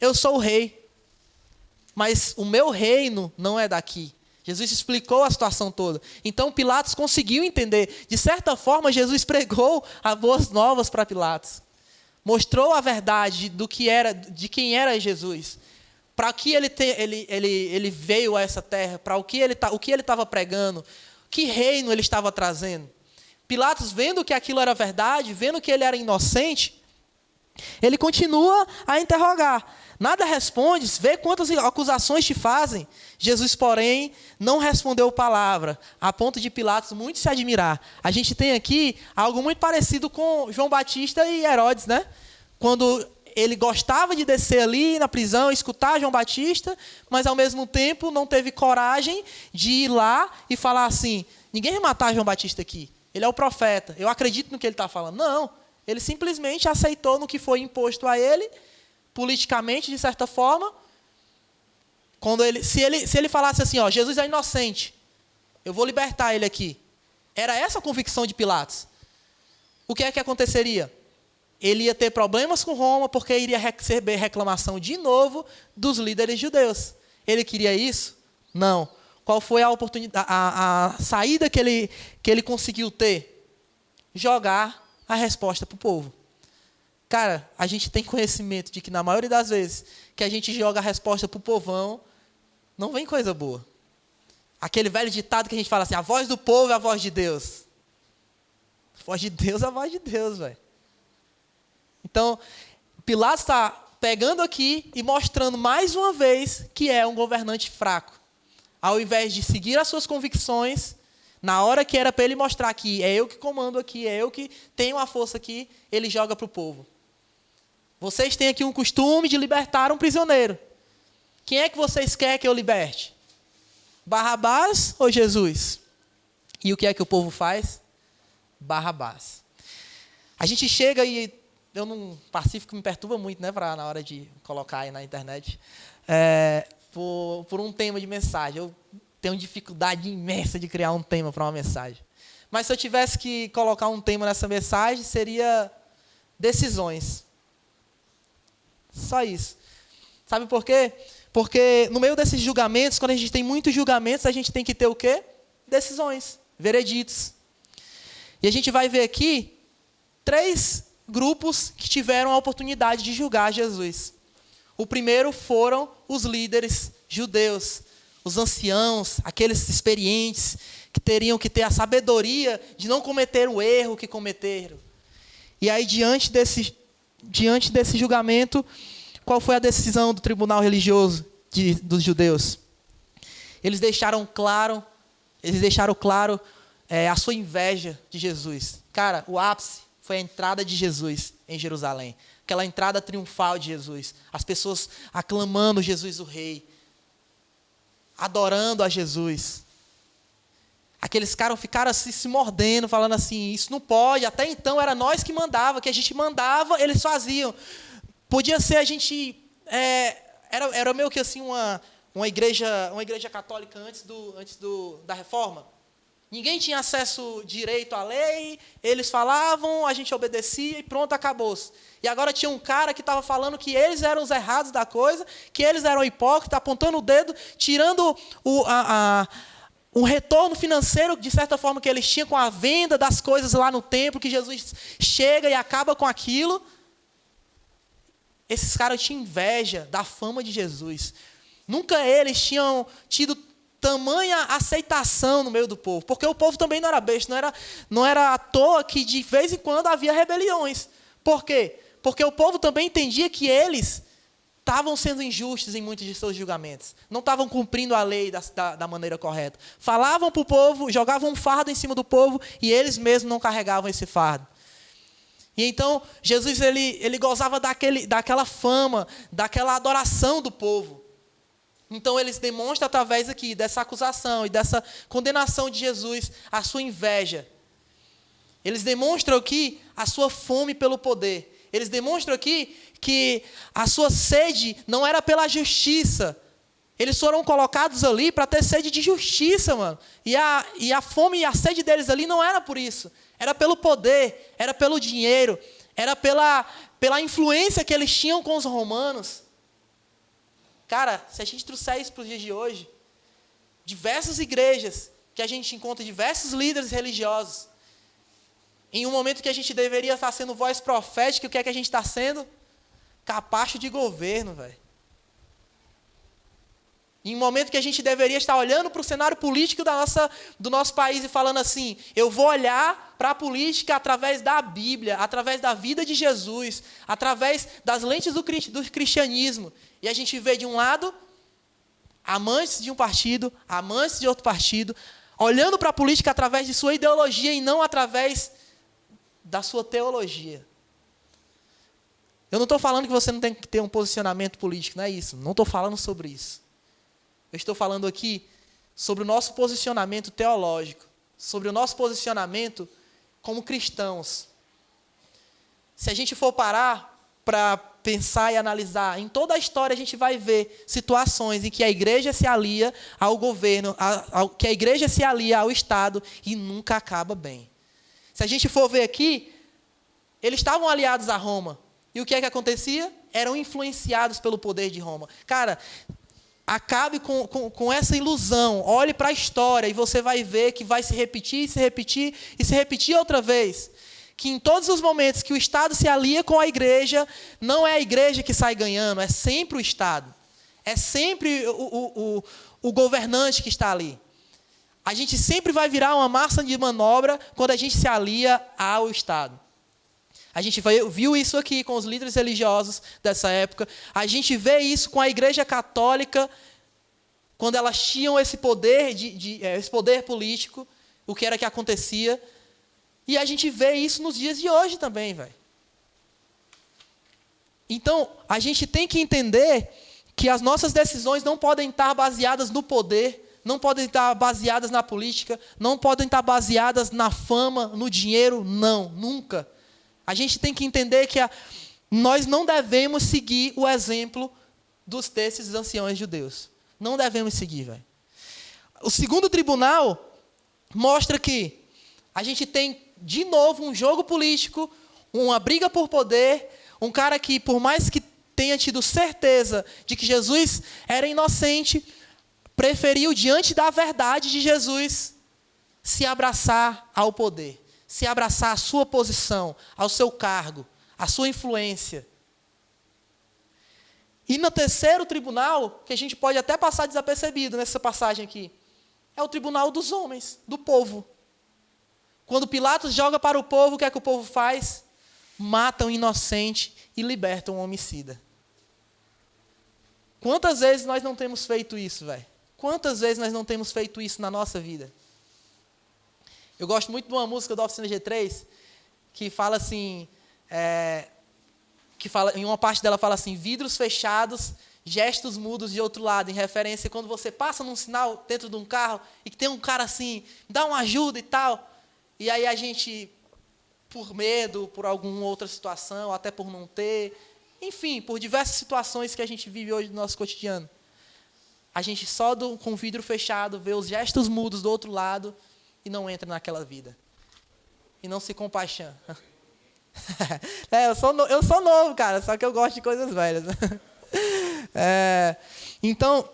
B: eu sou o rei, mas o meu reino não é daqui. Jesus explicou a situação toda. Então Pilatos conseguiu entender. De certa forma, Jesus pregou as boas novas para Pilatos. Mostrou a verdade de quem era Jesus. Para que ele veio a essa terra, para o que ele estava pregando, que reino ele estava trazendo. Pilatos, vendo que aquilo era verdade, vendo que ele era inocente, ele continua a interrogar. Nada respondes, vê quantas acusações te fazem. Jesus, porém, não respondeu palavra, a ponto de Pilatos muito se admirar. A gente tem aqui algo muito parecido com João Batista e Herodes, né? Quando ele gostava de descer ali na prisão, escutar João Batista, mas ao mesmo tempo não teve coragem de ir lá e falar assim, ninguém vai matar João Batista aqui, ele é o profeta, eu acredito no que ele está falando. Não, ele simplesmente aceitou no que foi imposto a ele, politicamente, de certa forma. Se ele falasse assim, ó, Jesus é inocente, eu vou libertar ele aqui. Era essa a convicção de Pilatos. O que é que aconteceria? Ele ia ter problemas com Roma, porque iria receber reclamação de novo dos líderes judeus. Ele queria isso? Não. Qual foi a oportunidade, a saída que ele conseguiu ter? Jogar a resposta para o povo. Cara, a gente tem conhecimento de que na maioria das vezes que a gente joga a resposta para o povão, não vem coisa boa. Aquele velho ditado que a gente fala assim, a voz do povo é a voz de Deus. A voz de Deus é a voz de Deus, velho. Então, Pilatos está pegando aqui e mostrando mais uma vez que é um governante fraco. Ao invés de seguir as suas convicções, na hora que era para ele mostrar que é eu que comando aqui, é eu que tenho a força aqui, ele joga para o povo. Vocês têm aqui um costume de libertar um prisioneiro. Quem é que vocês querem que eu liberte? Barrabás ou Jesus? E o que é que o povo faz? Barrabás. A gente chega e... Pacífico me perturba muito, né? Na hora de colocar aí na internet. Por um tema de mensagem. Eu tenho dificuldade imensa de criar um tema para uma mensagem. Mas se eu tivesse que colocar um tema nessa mensagem, seria decisões. Só isso. Sabe por quê? Porque no meio desses julgamentos, quando a gente tem muitos julgamentos, a gente tem que ter o quê? Decisões, vereditos. E a gente vai ver aqui 3 grupos que tiveram a oportunidade de julgar Jesus. O primeiro foram os líderes judeus, os anciãos, aqueles experientes que teriam que ter a sabedoria de não cometer o erro que cometeram. E aí, diante desse julgamento, qual foi a decisão do tribunal religioso dos judeus? Eles deixaram claro a sua inveja de Jesus. Cara, o ápice foi a entrada de Jesus em Jerusalém. Aquela entrada triunfal de Jesus. As pessoas aclamando Jesus o Rei. Adorando a Jesus. Aqueles caras ficaram assim, se mordendo, falando assim, isso não pode. Até então era nós que mandava, que a gente mandava, eles faziam. Podia ser a gente... Era meio que assim uma igreja católica antes da reforma. Ninguém tinha acesso direito à lei, eles falavam, a gente obedecia e pronto, acabou-se. E agora tinha um cara que estava falando que eles eram os errados da coisa, que eles eram hipócritas, apontando o dedo, tirando um retorno financeiro, de certa forma, que eles tinham com a venda das coisas lá no templo, que Jesus chega e acaba com aquilo. Esses caras tinham inveja da fama de Jesus. Nunca eles tinham tido tamanha aceitação no meio do povo, porque o povo também não era besta, não era à toa que de vez em quando havia rebeliões. Por quê? Porque o povo também entendia que eles estavam sendo injustos em muitos de seus julgamentos, não estavam cumprindo a lei da maneira correta. Falavam para o povo, jogavam um fardo em cima do povo e eles mesmos não carregavam esse fardo. E então Jesus ele gozava daquela fama, daquela adoração do povo. Então eles demonstram através aqui dessa acusação e dessa condenação de Jesus a sua inveja. Eles demonstram aqui a sua fome pelo poder. Eles demonstram aqui que a sua sede não era pela justiça. Eles foram colocados ali para ter sede de justiça, mano. E a fome e a sede deles ali não era por isso. Era pelo poder, era pelo dinheiro, era pela influência que eles tinham com os romanos. Cara, se a gente trouxer isso para os dias de hoje, diversas igrejas que a gente encontra diversos líderes religiosos, em um momento que a gente deveria estar sendo voz profética, o que é que a gente está sendo? Capacho de governo, velho. Em um momento que a gente deveria estar olhando para o cenário político do nosso país e falando assim, eu vou olhar para a política através da Bíblia, através da vida de Jesus, através das lentes do cristianismo. E a gente vê de um lado, amantes de um partido, amantes de outro partido, olhando para a política através de sua ideologia e não através da sua teologia. Eu não estou falando que você não tem que ter um posicionamento político, não é isso. Não estou falando sobre isso. Eu estou falando aqui sobre o nosso posicionamento teológico, sobre o nosso posicionamento como cristãos. Se a gente for parar para pensar e analisar, em toda a história a gente vai ver situações em que a igreja se alia ao governo, que a igreja se alia ao Estado e nunca acaba bem. Se a gente for ver aqui, eles estavam aliados a Roma. E o que é que acontecia? Eram influenciados pelo poder de Roma. Cara, acabe com essa ilusão. Olhe para a história e você vai ver que vai se repetir, se repetir e se repetir outra vez. Que em todos os momentos que o Estado se alia com a igreja, não é a igreja que sai ganhando, é sempre o Estado. É sempre o governante que está ali. A gente sempre vai virar uma massa de manobra quando a gente se alia ao Estado. A gente viu isso aqui com os líderes religiosos dessa época. A gente vê isso com a Igreja Católica, quando elas tinham esse poder, esse poder político, o que era que acontecia. E a gente vê isso nos dias de hoje também, velho. Então, a gente tem que entender que as nossas decisões não podem estar baseadas no poder, não podem estar baseadas na política, não podem estar baseadas na fama, no dinheiro, não, nunca. A gente tem que entender que nós não devemos seguir o exemplo desses anciãos judeus. Não devemos seguir, velho. O segundo tribunal mostra que a gente tem, de novo, um jogo político, uma briga por poder, um cara que, por mais que tenha tido certeza de que Jesus era inocente, preferiu, diante da verdade de Jesus, se abraçar ao poder. Se abraçar à sua posição, ao seu cargo, à sua influência. E no terceiro tribunal, que a gente pode até passar desapercebido nessa passagem aqui, é o tribunal dos homens, do povo. Quando Pilatos joga para o povo, o que é que o povo faz? Mata um inocente e liberta um homicida. Quantas vezes nós não temos feito isso, velho? Quantas vezes nós não temos feito isso na nossa vida? Eu gosto muito de uma música da Oficina G3, que fala assim, em uma parte dela fala assim, vidros fechados, gestos mudos de outro lado, em referência quando você passa num sinal dentro de um carro e que tem um cara assim, dá uma ajuda e tal, e aí a gente, por medo, por alguma outra situação, até por não ter, enfim, por diversas situações que a gente vive hoje no nosso cotidiano, a gente só com o vidro fechado vê os gestos mudos do outro lado e não entra naquela vida. E não se compaixão. Eu sou novo, cara, só que eu gosto de coisas velhas. Então,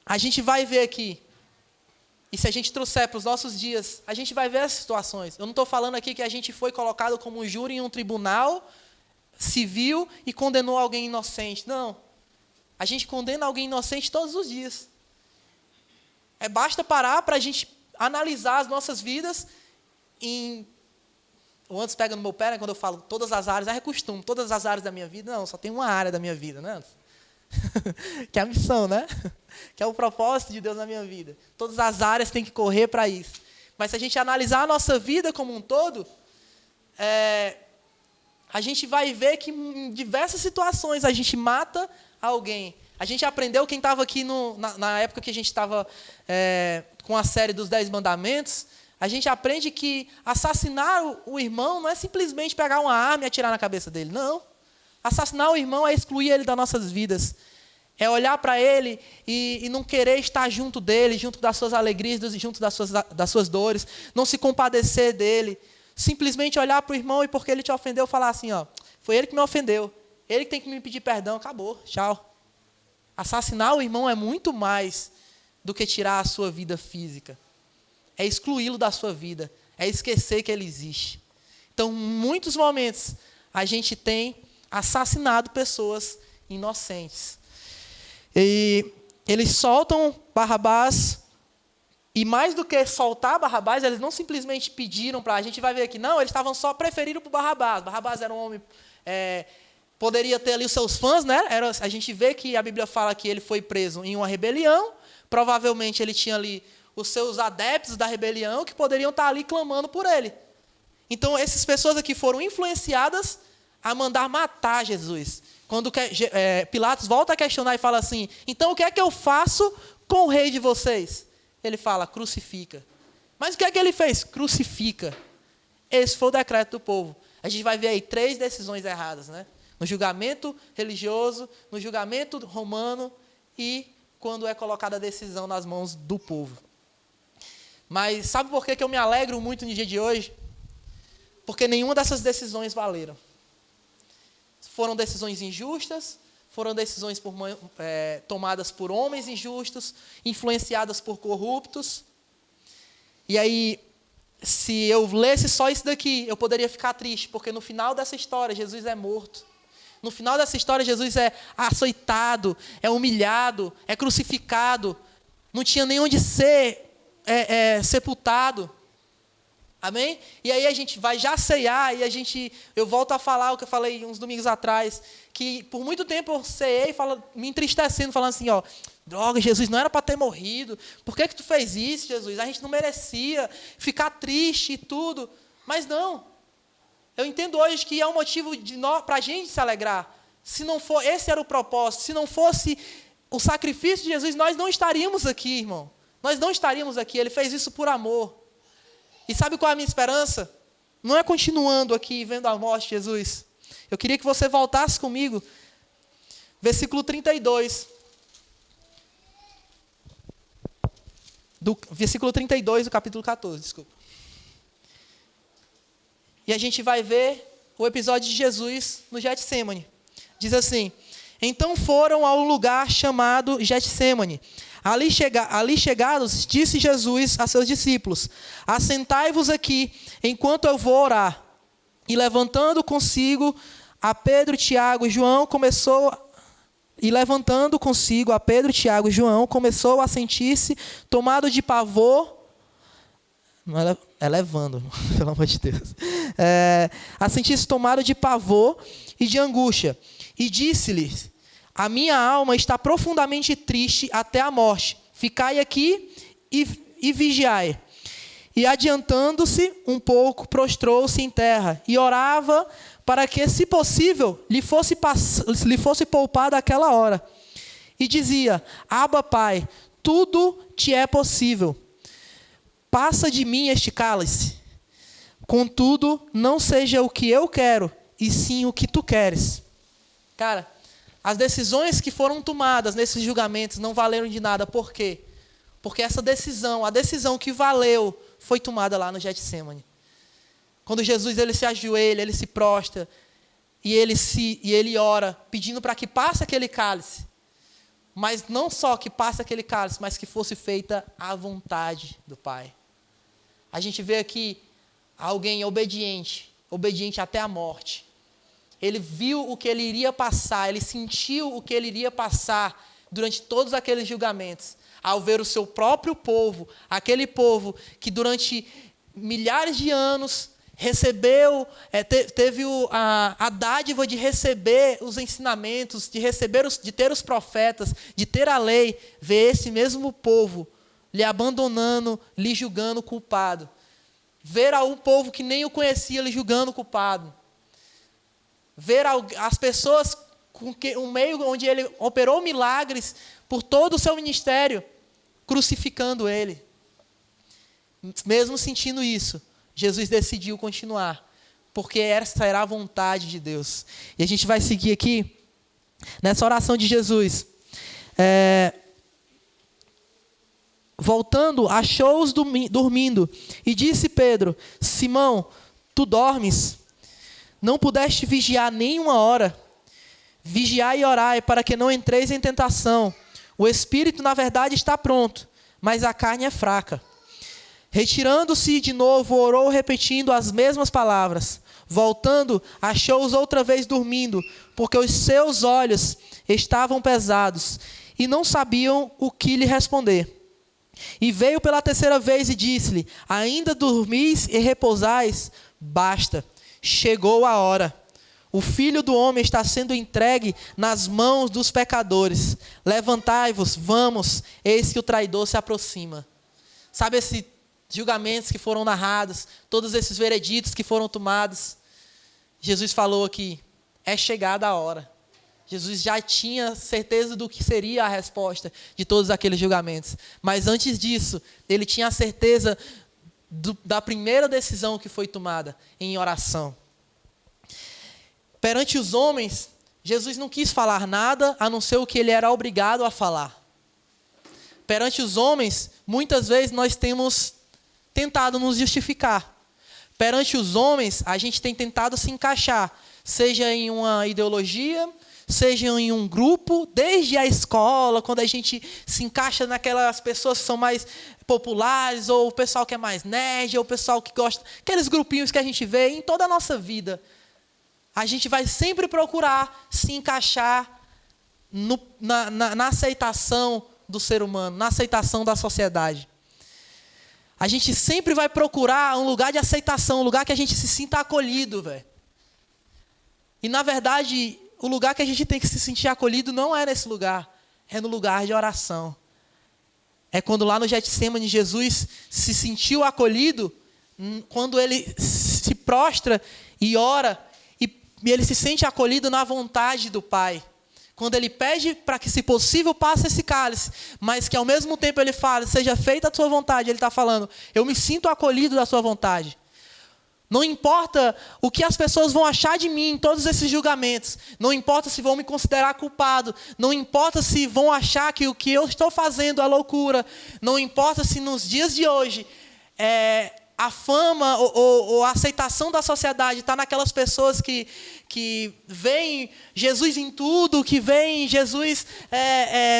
B: a gente vai ver aqui, e se a gente trouxer para os nossos dias, a gente vai ver as situações. Eu não estou falando aqui que a gente foi colocado como júri em um tribunal civil e condenou alguém inocente. Não. A gente condena alguém inocente todos os dias. Basta parar para a gente analisar as nossas vidas O Anderson pega no meu pé, né, quando eu falo todas as áreas, é costume, todas as áreas da minha vida. Não, só tem uma área da minha vida, né? Que é a missão, né? Que é o propósito de Deus na minha vida. Todas as áreas têm que correr para isso. Mas se a gente analisar a nossa vida como um todo, a gente vai ver que em diversas situações a gente mata alguém. A gente aprendeu, quem estava aqui na época que a gente estava com a série dos 10 Mandamentos, a gente aprende que assassinar o irmão não é simplesmente pegar uma arma e atirar na cabeça dele. Não. Assassinar o irmão é excluir ele das nossas vidas. É olhar para ele e não querer estar junto dele, junto das suas alegrias, junto das suas dores, não se compadecer dele. Simplesmente olhar para o irmão e porque ele te ofendeu, falar assim, ó, foi ele que me ofendeu, ele que tem que me pedir perdão, acabou, tchau. Assassinar o irmão é muito mais do que tirar a sua vida física. É excluí-lo da sua vida, é esquecer que ele existe. Então, em muitos momentos, a gente tem assassinado pessoas inocentes. E eles soltam Barrabás, e mais do que soltar Barrabás, eles não simplesmente pediram para... A gente vai ver aqui, não, eles estavam só preferindo para Barrabás. Barrabás era um homem... poderia ter ali os seus fãs, né? A gente vê que a Bíblia fala que ele foi preso em uma rebelião, provavelmente ele tinha ali os seus adeptos da rebelião que poderiam estar ali clamando por ele. Então, essas pessoas aqui foram influenciadas a mandar matar Jesus. Quando Pilatos volta a questionar e fala assim, então o que é que eu faço com o rei de vocês? Ele fala, crucifica. Mas o que é que ele fez? Crucifica. Esse foi o decreto do povo. A gente vai ver aí 3 decisões erradas, né? No julgamento religioso, no julgamento romano e quando é colocada a decisão nas mãos do povo. Mas sabe por que eu me alegro muito no dia de hoje? Porque nenhuma dessas decisões valeram. Foram decisões injustas, foram decisões tomadas por homens injustos, influenciadas por corruptos. E aí, se eu lesse só isso daqui, eu poderia ficar triste, porque no final dessa história, Jesus é morto. No final dessa história, Jesus é açoitado, é humilhado, é crucificado. Não tinha nem onde ser sepultado. Amém? E aí a gente vai já ceiar e eu volto a falar o que eu falei uns domingos atrás, que por muito tempo eu ceiei me entristecendo, falando assim, ó, droga, Jesus não era para ter morrido, por que tu fez isso, Jesus? A gente não merecia ficar triste e tudo, mas não. Eu entendo hoje que é um motivo para a gente se alegrar. Se não for, esse era o propósito, se não fosse o sacrifício de Jesus, nós não estaríamos aqui, irmão. Nós não estaríamos aqui, ele fez isso por amor. E sabe qual é a minha esperança? Não é continuando aqui, vendo a morte de Jesus. Eu queria que você voltasse comigo. Versículo 32. Versículo 32 do capítulo 14, desculpa. E a gente vai ver o episódio de Jesus no Getsêmani. Diz assim, então foram a um lugar chamado Getsêmani. Ali chegados, disse Jesus a seus discípulos, assentai-vos aqui, enquanto eu vou orar. E levantando consigo a Pedro, Tiago e João, começou levantando consigo a Pedro, Tiago e João, começou a sentir-se tomado de pavor. Não é levando, pelo amor de Deus. A sentir-se tomado de pavor e de angústia. E disse-lhes: a minha alma está profundamente triste até a morte. Ficai aqui e vigiai. E adiantando-se um pouco, prostrou-se em terra e orava para que, se possível, lhe fosse poupada aquela hora. E dizia: Abba, Pai, tudo te é possível. Passa de mim este cálice. Contudo, não seja o que eu quero, e sim o que tu queres. Cara, as decisões que foram tomadas nesses julgamentos não valeram de nada. Por quê? Porque essa decisão, a decisão que valeu, foi tomada lá no Getsemane. Quando Jesus ele se ajoelha, ele se prostra, e ele ora, pedindo para que passe aquele cálice. Mas não só que passe aquele cálice, mas que fosse feita a vontade do Pai. A gente vê aqui alguém obediente até a morte. Ele viu o que ele iria passar, ele sentiu o que ele iria passar durante todos aqueles julgamentos, ao ver o seu próprio povo, aquele povo que durante milhares de anos recebeu, teve a dádiva de receber os ensinamentos, de ter os profetas, de ter a lei, ver esse mesmo povo lhe abandonando, lhe julgando culpado. Ver um povo que nem o conhecia lhe julgando culpado. Ver as pessoas o meio onde ele operou milagres por todo o seu ministério, crucificando ele. Mesmo sentindo isso, Jesus decidiu continuar, porque essa era a vontade de Deus. E a gente vai seguir aqui, nessa oração de Jesus. Voltando, achou-os dormindo, e disse Pedro: Simão, tu dormes? Não pudeste vigiar nem uma hora? Vigiai e orai, para que não entreis em tentação. O espírito, na verdade, está pronto, mas a carne é fraca. Retirando-se de novo, orou repetindo as mesmas palavras. Voltando, achou-os outra vez dormindo, porque os seus olhos estavam pesados, e não sabiam o que lhe responder. E veio pela terceira vez e disse-lhe: ainda dormis e repousais? Basta, chegou a hora. O Filho do Homem está sendo entregue nas mãos dos pecadores. Levantai-vos, vamos, eis que o traidor se aproxima. Sabe esses julgamentos que foram narrados, todos esses vereditos que foram tomados? Jesus falou aqui: é chegada a hora. Jesus já tinha certeza do que seria a resposta de todos aqueles julgamentos. Mas antes disso, ele tinha a certeza da primeira decisão que foi tomada em oração. Perante os homens, Jesus não quis falar nada a não ser o que ele era obrigado a falar. Perante os homens, muitas vezes nós temos tentado nos justificar. Perante os homens, a gente tem tentado se encaixar, seja em uma ideologia, seja em um grupo, desde a escola, quando a gente se encaixa naquelas pessoas que são mais populares, ou o pessoal que é mais nerd, ou o pessoal que gosta, aqueles grupinhos que a gente vê em toda a nossa vida. A gente vai sempre procurar se encaixar na aceitação do ser humano, na aceitação da sociedade. A gente sempre vai procurar um lugar de aceitação, um lugar que a gente se sinta acolhido, velho. E, na verdade, o lugar que a gente tem que se sentir acolhido não é nesse lugar, é no lugar de oração. É quando lá no Getsemane Jesus se sentiu acolhido, quando ele se prostra e ora, e ele se sente acolhido na vontade do Pai. Quando ele pede para que, se possível, passe esse cálice, mas que ao mesmo tempo ele fala: seja feita a sua vontade, ele está falando: eu me sinto acolhido da sua vontade. Não importa o que as pessoas vão achar de mim em todos esses julgamentos. Não importa se vão me considerar culpado. Não importa se vão achar que o que eu estou fazendo é loucura. Não importa se nos dias de hoje a fama ou a aceitação da sociedade está naquelas pessoas que veem Jesus em tudo, que veem Jesus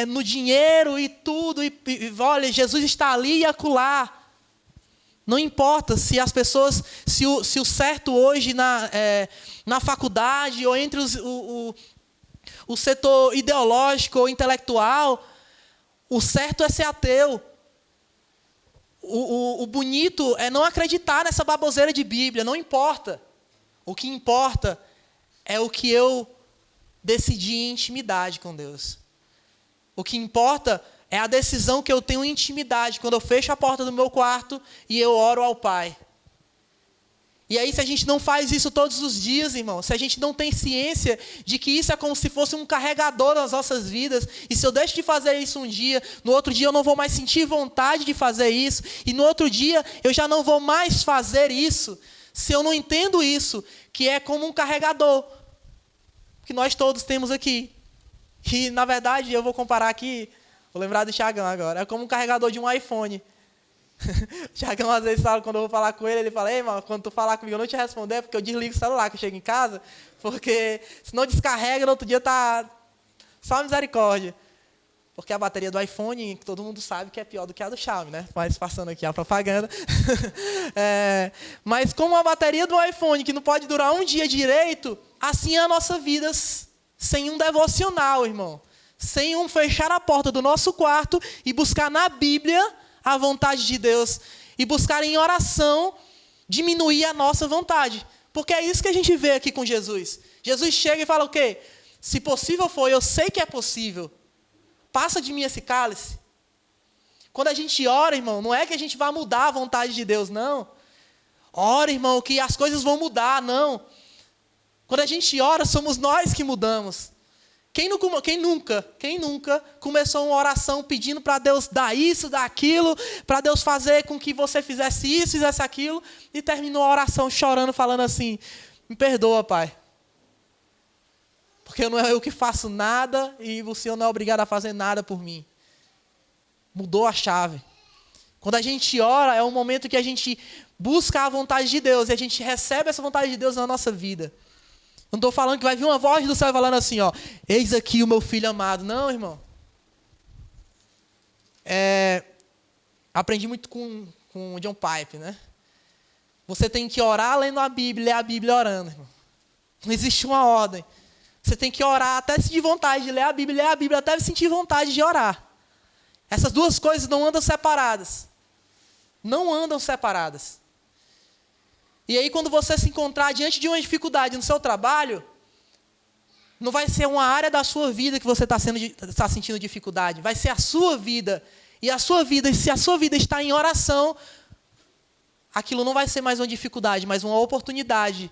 B: no dinheiro e tudo. E olha, Jesus está ali e acolá. Não importa se as pessoas, se o certo hoje na faculdade ou entre o setor ideológico ou intelectual, o certo é ser ateu. O bonito é não acreditar nessa baboseira de Bíblia, não importa. O que importa é o que eu decidi em intimidade com Deus. O que importa é a decisão que eu tenho em intimidade, quando eu fecho a porta do meu quarto e eu oro ao Pai. E aí, se a gente não faz isso todos os dias, irmão, se a gente não tem ciência de que isso é como se fosse um carregador nas nossas vidas, e se eu deixo de fazer isso um dia, no outro dia eu não vou mais sentir vontade de fazer isso, e no outro dia eu já não vou mais fazer isso, se eu não entendo isso, que é como um carregador, que nós todos temos aqui. E, na verdade, eu vou comparar aqui, vou lembrar do Thiagão agora, é como um carregador de um iPhone. O Thiagão às vezes fala, quando eu vou falar com ele, ele fala: ei, mano, quando tu falar comigo eu não te responder, porque eu desligo o celular que eu chego em casa, porque se não descarrega, no outro dia tá só misericórdia. Porque a bateria do iPhone, todo mundo sabe que é pior do que a do Xiaomi, né? Mas passando aqui a propaganda. Mas como a bateria do iPhone, que não pode durar um dia direito, assim é a nossa vida sem um devocional, irmão. Sem um fechar a porta do nosso quarto e buscar na Bíblia a vontade de Deus, e buscar em oração diminuir a nossa vontade. Porque é isso que a gente vê aqui com Jesus. Jesus chega e fala o quê? Se possível for, eu sei que é possível. Passa de mim esse cálice. Quando a gente ora, irmão, não é que a gente vai mudar a vontade de Deus, não. Ora, irmão, que as coisas vão mudar, não. Quando a gente ora, somos nós que mudamos. Quem nunca começou uma oração pedindo para Deus dar isso, dar aquilo, para Deus fazer com que você fizesse isso, fizesse aquilo, e terminou a oração chorando, falando assim: me perdoa, Pai. Porque não é eu que faço nada e o Senhor não é obrigado a fazer nada por mim. Mudou a chave. Quando a gente ora, é um momento que a gente busca a vontade de Deus e a gente recebe essa vontade de Deus na nossa vida. Não estou falando que vai vir uma voz do céu falando assim, ó: eis aqui o meu filho amado. Não, irmão. Aprendi muito com o John Pipe, né? Você tem que orar lendo a Bíblia, ler a Bíblia orando, irmão. Não existe uma ordem. Você tem que orar até sentir vontade de ler a Bíblia até sentir vontade de orar. Essas duas coisas não andam separadas. Não andam separadas. E aí, quando você se encontrar diante de uma dificuldade no seu trabalho, não vai ser uma área da sua vida que você está sentindo dificuldade. Vai ser a sua vida. E a sua vida, se a sua vida está em oração, aquilo não vai ser mais uma dificuldade, mas uma oportunidade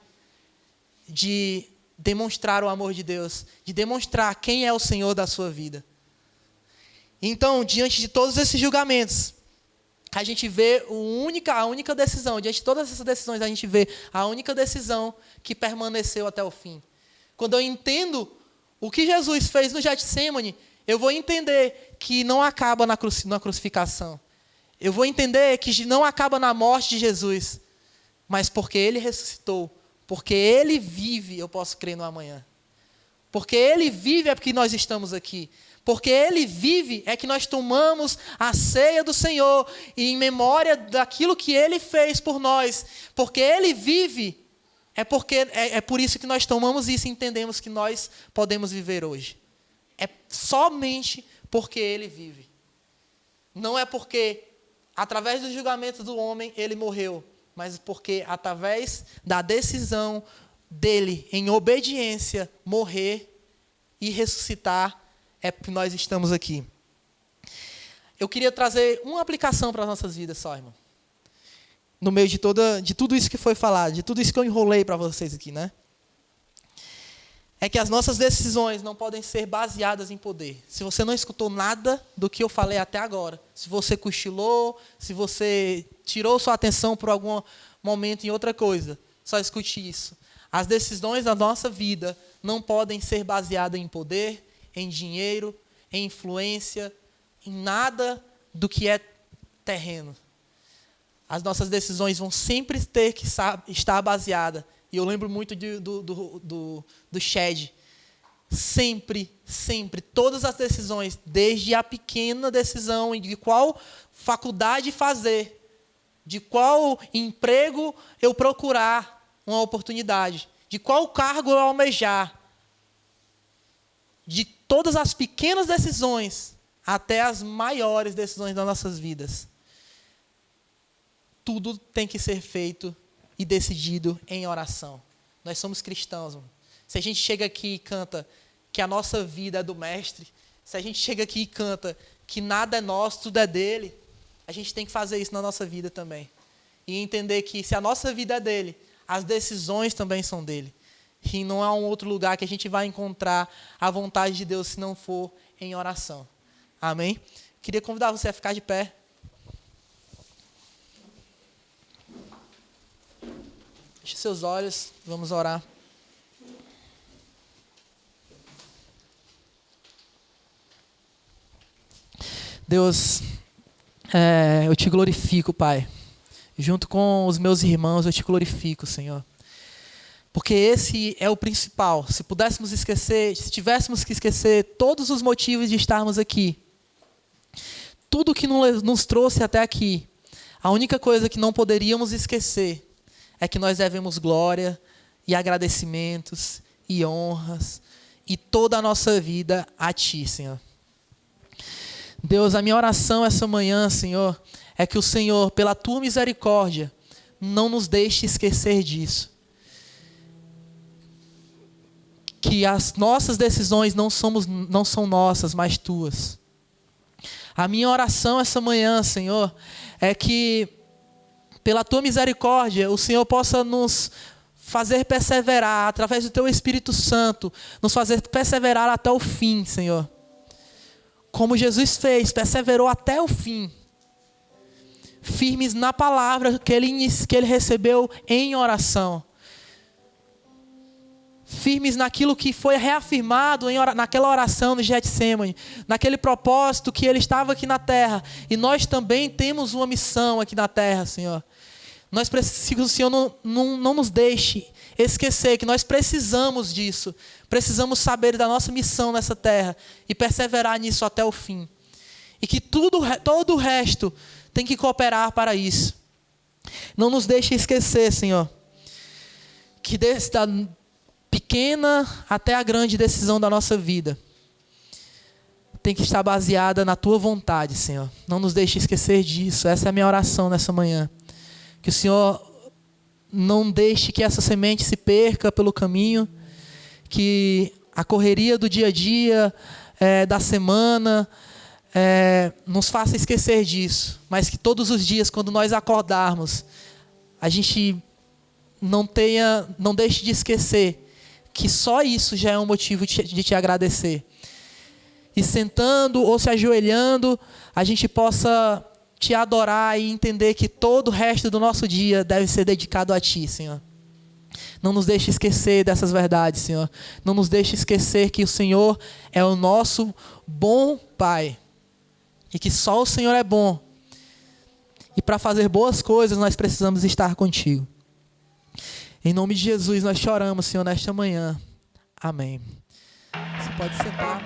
B: de demonstrar o amor de Deus, de demonstrar quem é o Senhor da sua vida. Então, diante de todos esses julgamentos, a gente vê a única decisão, diante de todas essas decisões, a gente vê a única decisão que permaneceu até o fim. Quando eu entendo o que Jesus fez no Getsêmani, eu vou entender que não acaba na crucificação. Eu vou entender que não acaba na morte de Jesus, mas porque Ele ressuscitou, porque Ele vive, eu posso crer no amanhã. Porque Ele vive é porque nós estamos aqui. Porque Ele vive é que nós tomamos a ceia do Senhor e em memória daquilo que Ele fez por nós. Porque Ele vive é por isso que nós tomamos isso e entendemos que nós podemos viver hoje. É somente porque Ele vive. Não é porque através do julgamento do homem Ele morreu, mas porque através da decisão dele em obediência morrer e ressuscitar é porque nós estamos aqui. Eu queria trazer uma aplicação para as nossas vidas só, irmão. No meio de tudo isso que foi falado, de tudo isso que eu enrolei para vocês aqui, né? É que as nossas decisões não podem ser baseadas em poder. Se você não escutou nada do que eu falei até agora, se você cochilou, se você tirou sua atenção por algum momento em outra coisa, só escute isso. As decisões da nossa vida não podem ser baseadas em poder, em dinheiro, em influência, em nada do que é terreno. As nossas decisões vão sempre ter que estar baseadas. E eu lembro muito do Shed. Sempre, todas as decisões, desde a pequena decisão de qual faculdade fazer, de qual emprego eu procurar uma oportunidade, de qual cargo eu almejar, de todas as pequenas decisões até as maiores decisões das nossas vidas. Tudo tem que ser feito e decidido em oração. Nós somos cristãos, mano. Se a gente chega aqui e canta que a nossa vida é do Mestre, se a gente chega aqui e canta que nada é nosso, tudo é dele, a gente tem que fazer isso na nossa vida também. E entender que se a nossa vida é dele, as decisões também são dele. E não há um outro lugar que a gente vai encontrar a vontade de Deus se não for em oração. Amém? Queria convidar você a ficar de pé. Feche seus olhos, vamos orar. Deus, eu te glorifico, Pai. Junto com os meus irmãos, eu te glorifico, Senhor. Porque esse é o principal. Se pudéssemos esquecer, se tivéssemos que esquecer todos os motivos de estarmos aqui, tudo que nos trouxe até aqui, a única coisa que não poderíamos esquecer é que nós devemos glória e agradecimentos e honras e toda a nossa vida a Ti, Senhor. Deus, a minha oração essa manhã, Senhor, é que o Senhor, pela Tua misericórdia, não nos deixe esquecer disso. Que as nossas decisões não são nossas, mas Tuas. A minha oração essa manhã, Senhor, é que, pela Tua misericórdia, o Senhor possa nos fazer perseverar, através do Teu Espírito Santo, nos fazer perseverar até o fim, Senhor. Como Jesus fez, perseverou até o fim. Firmes na palavra que ele recebeu em oração. Firmes naquilo que foi reafirmado naquela oração no Getsêmani, naquele propósito que ele estava aqui na terra. E nós também temos uma missão aqui na terra, Senhor. O Senhor não nos deixe esquecer que nós precisamos disso. Precisamos saber da nossa missão nessa terra e perseverar nisso até o fim. E que todo o resto tem que cooperar para isso. Não nos deixe esquecer, Senhor, que desde a pequena até a grande decisão da nossa vida tem que estar baseada na Tua vontade, Senhor. Não nos deixe esquecer disso. Essa é a minha oração nessa manhã. Que o Senhor não deixe que essa semente se perca pelo caminho, que a correria do dia a dia, da semana, nos faça esquecer disso, mas que todos os dias, quando nós acordarmos, a gente não deixe de esquecer que só isso já é um motivo de te agradecer. E sentando ou se ajoelhando, a gente possa te adorar e entender que todo o resto do nosso dia deve ser dedicado a Ti, Senhor. Não nos deixe esquecer dessas verdades, Senhor. Não nos deixe esquecer que o Senhor é o nosso bom Pai. E que só o Senhor é bom. E para fazer boas coisas, nós precisamos estar contigo. Em nome de Jesus, nós choramos, Senhor, nesta manhã. Amém. Você pode sentar.